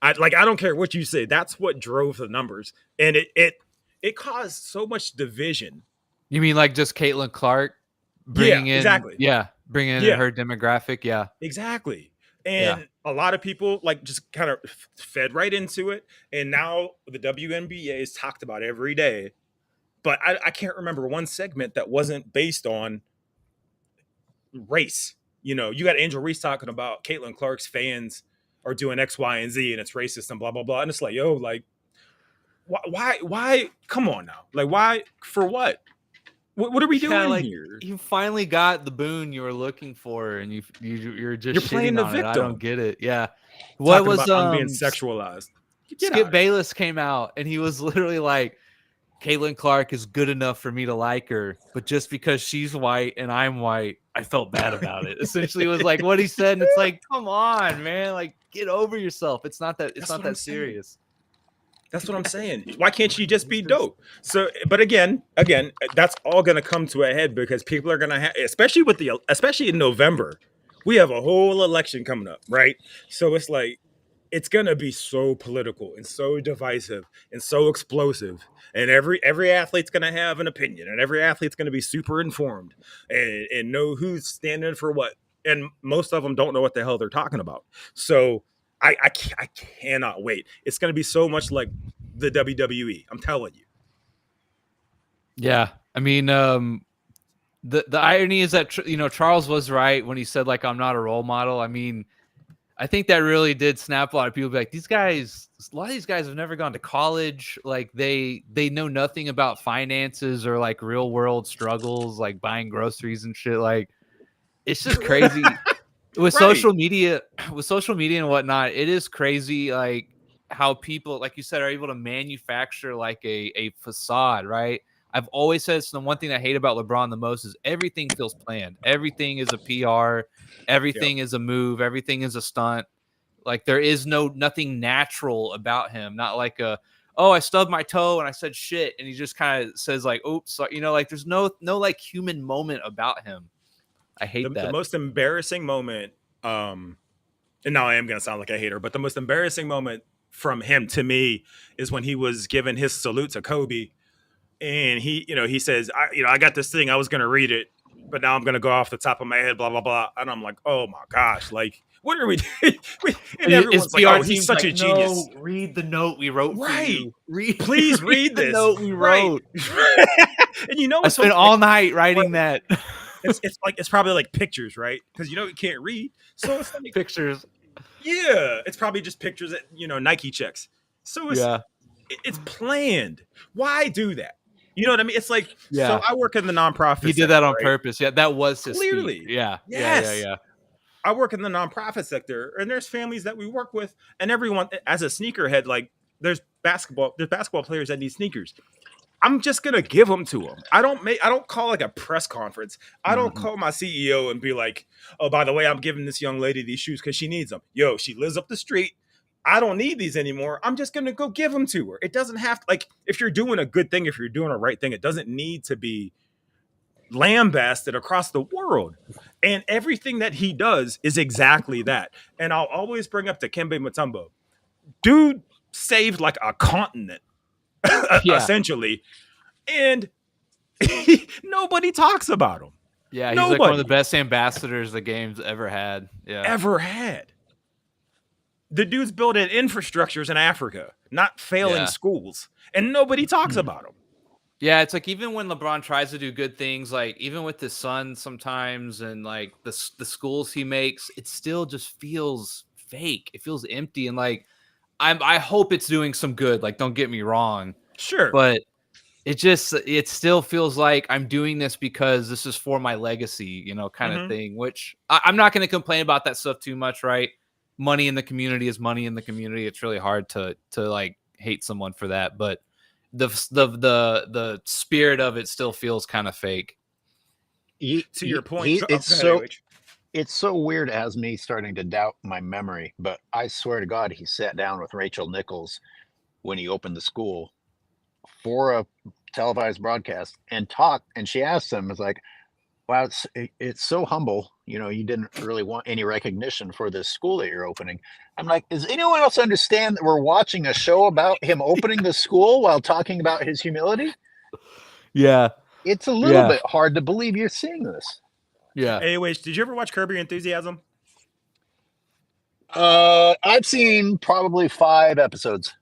I don't care what you say. That's what drove the numbers. And it caused so much division. You mean like just Caitlin Clark bringing in her demographic? Yeah, exactly. And a lot of people like just kind of fed right into it. And now the WNBA is talked about every day. But I can't remember one segment that wasn't based on race. You know, you got Angel Reese talking about Caitlin Clark's fans are doing X, Y, and Z, and it's racist and blah, blah, blah. And it's like, yo, like, why? Come on now. Like, why? For what? What are we doing here? You finally got the boon you were looking for, and you're playing the on victim. It. I don't get it. Yeah. What was I'm being sexualized? Skip Bayless came out, and he was literally like, Caitlin Clark is good enough for me to like her, but just because she's white and I'm white, I felt bad about it. Essentially, was like what he said. And it's like, come on, man, like get over yourself. It's not that serious. That's what I'm saying. Why can't she just be dope? So, but again, that's all going to come to a head because people are going to have, especially in November, we have a whole election coming up, right? So it's like, it's going to be so political and so divisive and so explosive. And every athlete's going to have an opinion and every athlete's going to be super informed and know who's standing for what. And most of them don't know what the hell they're talking about. So I cannot wait. It's going to be so much like the WWE. I'm telling you. Yeah. I mean, the irony is that, Charles was right when he said, like, I'm not a role model. I mean, I think that really did snap a lot of people. Like, a lot of these guys have never gone to college. Like, they know nothing about finances or, like, real world struggles, like buying groceries and shit. Like, it's just crazy. With social media and whatnot, it is crazy, like, how people, like you said, are able to manufacture, like, a facade, right? I've always said it's the one thing I hate about LeBron the most is everything feels planned. Everything is a PR. Everything is a move. Everything is a stunt. Like, there is nothing natural about him. Not like oh, I stubbed my toe and I said shit, and he just kind of says like, oops, you know, like there's no like human moment about him. I hate that. The most embarrassing moment, and now I am gonna sound like a hater, but the most embarrassing moment from him to me is when he was giving his salute to Kobe, and he says, I got this thing, I was gonna read it, but now I'm gonna go off the top of my head, blah blah blah, and I'm like, oh my gosh, like what are we doing? And everyone's like, oh, he's such a genius. No, read the note we wrote for you. Please read the this note we wrote. And you know, I spent all night writing that. It's probably like pictures, right? Because you can't read, so it's like pictures. Yeah, it's probably just pictures that Nike checks. So it's planned. Why do that? You know what I mean? It's like, so I work in the nonprofit. He did that on purpose. Yeah, that was his clearly. Speech. Yeah. Yes. Yeah. I work in the nonprofit sector, and there's families that we work with, and everyone, as a sneakerhead, like there's basketball players that need sneakers. I'm just gonna give them to them. I don't call like a press conference. I don't call my CEO and be like, oh, by the way, I'm giving this young lady these shoes because she needs them. Yo, she lives up the street. I don't need these anymore. I'm just gonna go give them to her. It doesn't have to, like, if you're doing a good thing, if you're doing a right thing, it doesn't need to be lambasted across the world. And everything that he does is exactly that. And I'll always bring up Dikembe Mutombo. Dude saved like a continent. Essentially, and nobody talks about him. Yeah, he's like one of the best ambassadors the game's ever had. The dude's building infrastructures in Africa, not failing schools, and nobody talks about him. Yeah, it's like even when LeBron tries to do good things, like even with his son sometimes, and like the schools he makes, it still just feels fake. It feels empty, and like I hope it's doing some good. Like, don't get me wrong. Sure. But it still feels like I'm doing this because this is for my legacy, kind of thing, which I'm not going to complain about that stuff too much, right? Money in the community is money in the community. It's really hard to like hate someone for that. But the spirit of it still feels kind of fake. To your point, it's so weird. It has me starting to doubt my memory, but I swear to God, he sat down with Rachel Nichols when he opened the school for a televised broadcast and talked. And she asked him, "It's like, wow, it's so humble. You didn't really want any recognition for this school that you're opening." I'm like, does anyone else understand that we're watching a show about him opening the school while talking about his humility? Yeah, it's a little bit hard to believe you're seeing this. Yeah. Hey, wait, did you ever watch Curb Your Enthusiasm? I've seen probably 5 episodes.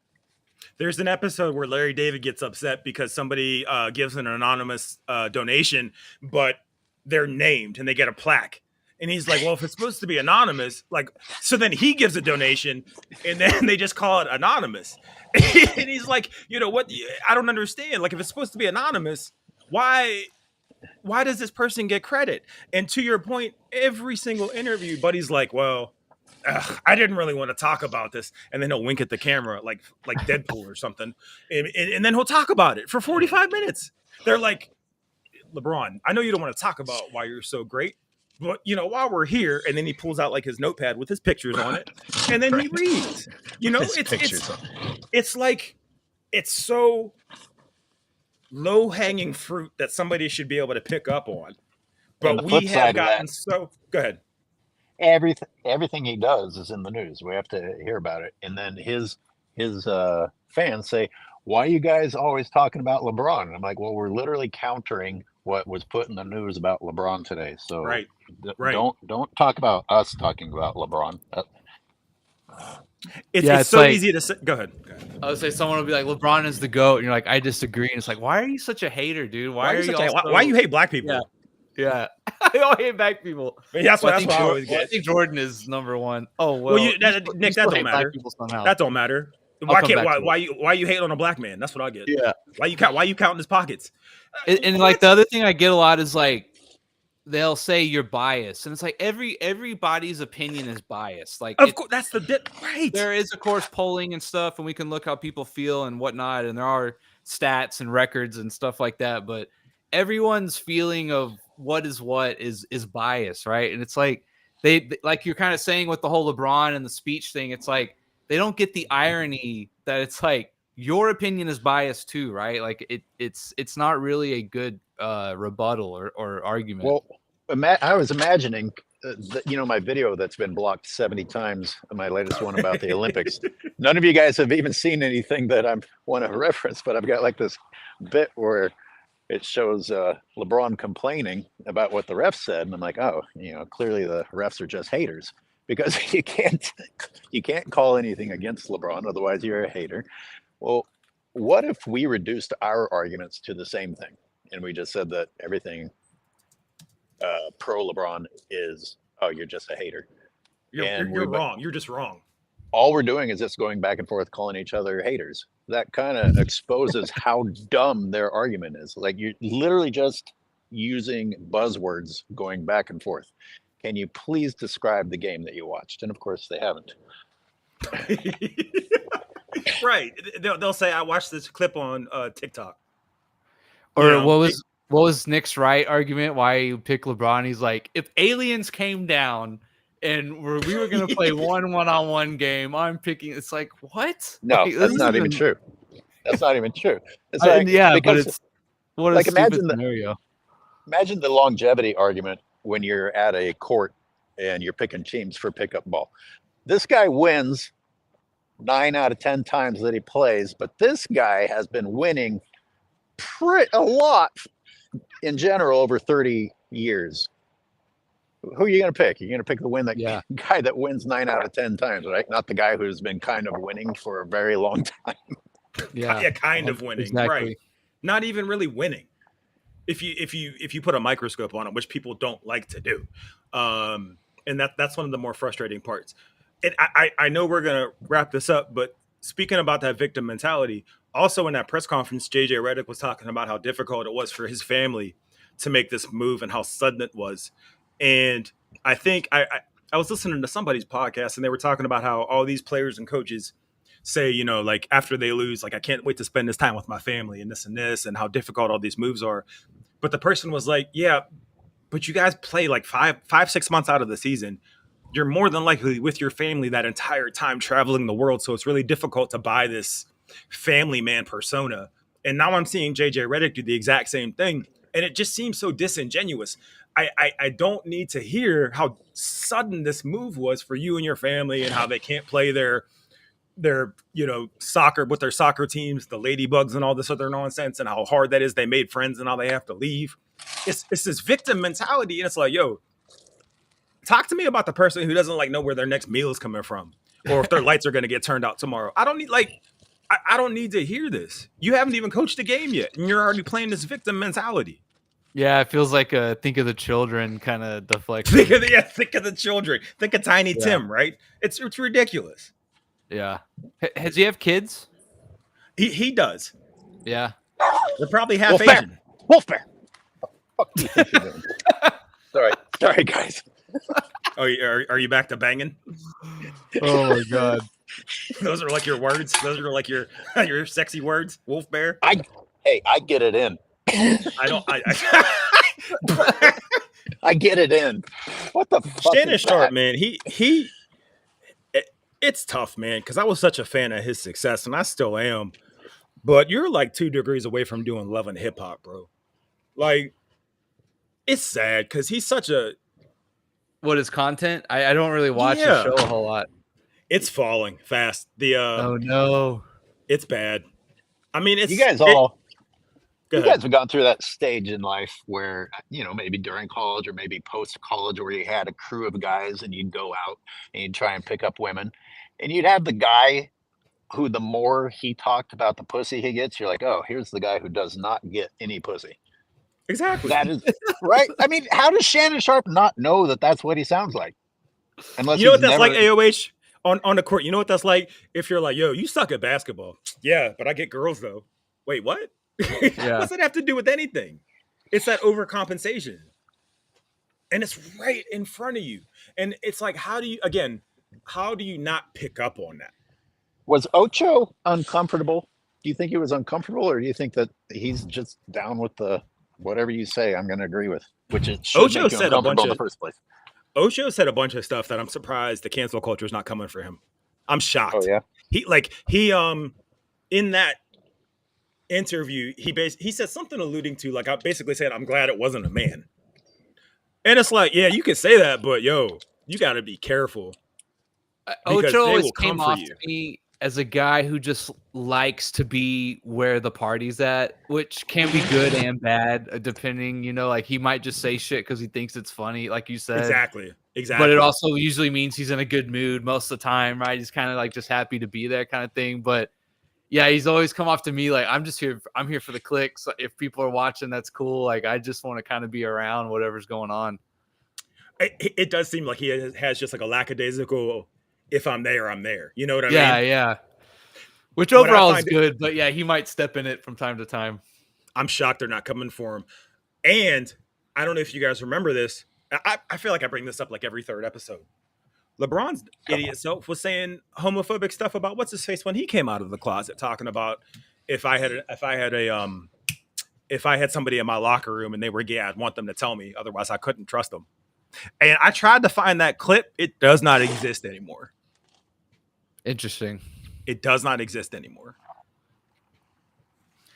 There's an episode where Larry David gets upset because somebody gives an anonymous donation, but they're named and they get a plaque. And he's like, well, if it's supposed to be anonymous, like, so then he gives a donation and then they just call it anonymous. And he's like, what? I don't understand. Like, if it's supposed to be anonymous, why does this person get credit? And to your point, every single interview, Buddy's like, well, I didn't really want to talk about this. And then he'll wink at the camera like Deadpool or something. And then he'll talk about it for 45 minutes. They're like, LeBron, I know you don't want to talk about why you're so great, but while we're here, and then he pulls out like his notepad with his pictures on it, and then he reads. It's like, it's so low hanging fruit that somebody should be able to pick up on. But we have gotten so. Go ahead. Everything he does is in the news. We have to hear about it, and then his fans say, "Why are you guys always talking about LeBron?" And I'm like, "Well, we're literally countering what was put in the news about LeBron today. So right. Don't talk about us talking about LeBron." It's so like, easy to say. Go ahead. I would say someone would be like, "LeBron is the GOAT," and you're like, "I disagree." And it's like, why are you such a hater, dude? Why you hate black people? Yeah. I don't hate black people. That's what I always get. I think Jordan is number one. Oh well, Nick, that don't matter. That don't matter. Why you hate on a black man? That's what I get. Yeah. Why you counting his pockets? And like the other thing I get a lot is like they'll say you're biased, and it's like everybody's opinion is biased. Like, of course, that's the bit, right? There is, of course, polling and stuff, and we can look how people feel and whatnot, and there are stats and records and stuff like that. But everyone's feeling of what is bias, right? And it's like they like you're kind of saying with the whole LeBron and the speech thing. It's like they don't get the irony that it's like your opinion is biased too, right? Like it's not really a good rebuttal or argument. Well, I was imagining, my video that's been blocked 70 times, my latest one about the Olympics. None of you guys have even seen anything that I want to reference, but I've got like this bit where it shows LeBron complaining about what the ref said, and I'm like, oh, clearly the refs are just haters, because you can't call anything against LeBron, otherwise you're a hater. Well, what if we reduced our arguments to the same thing, and we just said that everything pro LeBron is, oh, you're just a hater. You're wrong. You're just wrong. All we're doing is just going back and forth calling each other haters. That kind of exposes how dumb their argument is. Like, you're literally just using buzzwords going back and forth. Can you please describe the game that you watched? And of course they haven't. Right. They'll say, I watched this clip on TikTok. Or what was Nick's right argument? Why you pick LeBron? He's like, if aliens came down and we were going to play one-on-one game, I'm picking. It's like, what? No, like, that's not even true. That's not even true. It's like, but it's what a like, stupid scenario. Imagine the longevity argument when you're at a court and you're picking teams for pickup ball. This guy wins 9 out of 10 times that he plays, but this guy has been winning a lot in general over 30 years. Who are you going to pick? You're going to pick the guy that wins 9 out of 10 times, right? Not the guy who's been kind of winning for a very long time. Yeah, kind of winning, exactly. Right? Not even really winning. If you put a microscope on it, which people don't like to do, and that's one of the more frustrating parts. And I know we're gonna wrap this up, but speaking about that victim mentality, also in that press conference, JJ Redick was talking about how difficult it was for his family to make this move and how sudden it was. And I think I was listening to somebody's podcast, and they were talking about how all these players and coaches say, like after they lose, like, I can't wait to spend this time with my family and this, and how difficult all these moves are. But the person was like, yeah, but you guys play like 6 months out of the season. You're more than likely with your family that entire time traveling the world. So it's really difficult to buy this family man persona. And now I'm seeing JJ Redick do the exact same thing. And it just seems so disingenuous. I don't need to hear how sudden this move was for you and your family, and how they can't play their soccer with their soccer teams, the Ladybugs and all this other nonsense, and how hard that is. They made friends and now they have to leave. It's this victim mentality. And it's like, yo, talk to me about the person who doesn't know where their next meal is coming from, or if their lights are going to get turned out tomorrow. I don't need to hear this. You haven't even coached a game yet, and you're already playing this victim mentality. Yeah, it feels like a think of the children kind of deflection. Think of the children. Think of Tiny Tim, right? It's ridiculous. Yeah. Does he have kids? He does. Yeah. They're probably half Asian. Wolfbear. What the fuck do you think you're doing? Sorry, guys. Oh, are you back to banging? Oh my god. Those are like your words. Those are like your sexy words. Wolf bear. I get it in. I get it in. What the fuck? Shannon Sharp, man. It's tough, man, because I was such a fan of his success, and I still am. But you're like 2 degrees away from doing Love and Hip Hop, bro. Like, it's sad because he's such a. What is content? I don't really watch the show a whole lot. It's falling fast. Oh no, it's bad. I mean, it's you guys have gone through that stage in life where, maybe during college or maybe post college, where you had a crew of guys and you'd go out and you'd try and pick up women, and you'd have the guy who, the more he talked about the pussy he gets, you're like, oh, here's the guy who does not get any pussy. Exactly. That is right. I mean, how does Shannon Sharp not know that that's what he sounds like? Unless you know what that's like, AOH on the court. You know what that's like if you're like, yo, you suck at basketball. Yeah, but I get girls though. Wait, what? What does it have to do with anything? It's that overcompensation, and it's right in front of you. And it's like, how do you not pick up on that? Was Ocho uncomfortable? Do you think he was uncomfortable, or do you think that he's just down with the whatever you say I'm going to agree with, which it should Ocho make you said uncomfortable in the first place? Ocho said a bunch of stuff that I'm surprised the cancel culture is not coming for him. I'm shocked. Oh yeah. in that interview, he said something alluding to, like, I basically said, I'm glad it wasn't a man. And it's like, yeah, you can say that, but yo, you got to be careful because Ocho they always will come came for off you. to me as a guy who just likes to be where the party's at, which can be good and bad, depending, like he might just say shit because he thinks it's funny, like you said. Exactly. But it also usually means he's in a good mood most of the time, right? He's kind of like just happy to be there kind of thing. But yeah, he's always come off to me like, I'm here for the clicks. If people are watching, that's cool. Like, I just want to kind of be around whatever's going on. It does seem like he has just like a lackadaisical, if I'm there, I'm there. You know what I mean? Yeah. Which overall is good, but yeah, he might step in it from time to time. I'm shocked they're not coming for him. And I don't know if you guys remember this. I feel like I bring this up like every third episode. LeBron's idiot self was saying homophobic stuff about what's his face when he came out of the closet, talking about if I had somebody in my locker room and they were gay, I'd want them to tell me. Otherwise, I couldn't trust them. And I tried to find that clip. It does not exist anymore. Interesting. It does not exist anymore.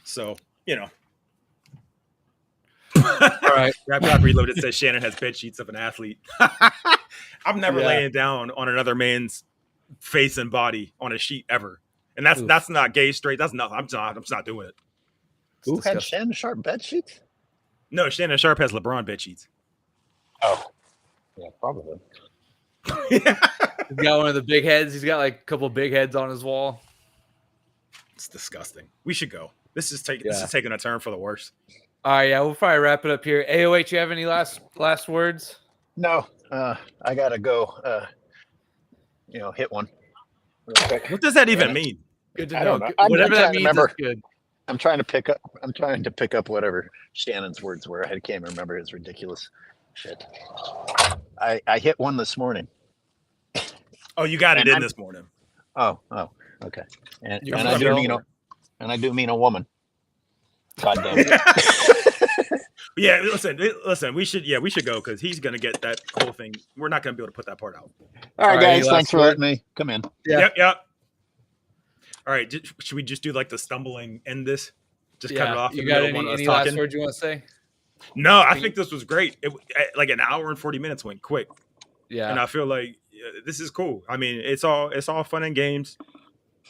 So, All right. Rap Reloaded says Shannon has bed sheets of an athlete. I'm never laying down on another man's face and body on a sheet ever. And that's not gay, straight. That's not. I'm just not doing it. Who had Shannon Sharp bed sheets? No, Shannon Sharp has LeBron bed sheets. Oh, yeah, probably. He's got one of the big heads. He's got like a couple big heads on his wall. It's disgusting. We should go. This is taking a turn for the worse. All right, yeah, we'll probably wrap it up here. AOH, you have any last words? No, I gotta go. Hit one. What does that even mean? Good to I know. don't know. Whatever that means is good. I'm trying to pick up whatever Shannon's words were. I can't remember his ridiculous shit. I hit one this morning. Oh, you got it in this morning. Oh, okay. And I do mean a woman. God damn it. Yeah, listen. We should go because he's gonna get that whole thing. We're not gonna be able to put that part out. All right, guys. Thanks for letting me come in. Yeah. Yep. All right. Should we just do like the stumbling end this? Just cut it off. You got any last words you want to say? No, I think this was great. Like an hour and 40 minutes went quick. Yeah. And I feel like this is cool. I mean, it's all fun and games.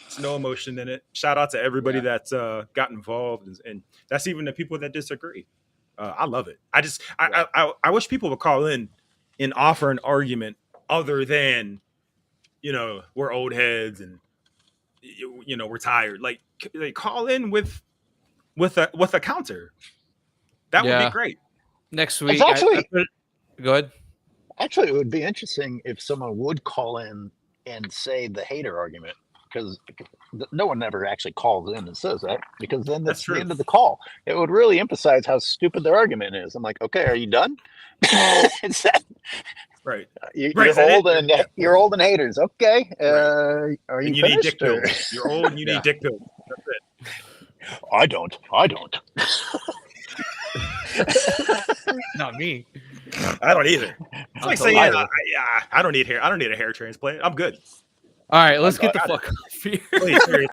It's no emotion in it. Shout out to everybody that's got involved, and that's even the people that disagree. I love it. I wish people would call in and offer an argument other than, we're old heads and we're tired. Like they call in with a counter. That would be great. Next week, go ahead. Actually, it would be interesting if someone would call in and say the hater argument, because no one ever actually calls in and says that, because then that's the end of the call. It would really emphasize how stupid their argument is. I'm like, okay, are you done? Is that right? You're old and haters. Okay, are you? You need dick pills. You're old and you need dick pills. That's it. I don't. Not me. I don't either. It's like saying I don't need hair. I don't need a hair transplant. I'm good. All right, let's get the fuck off here. Please, seriously.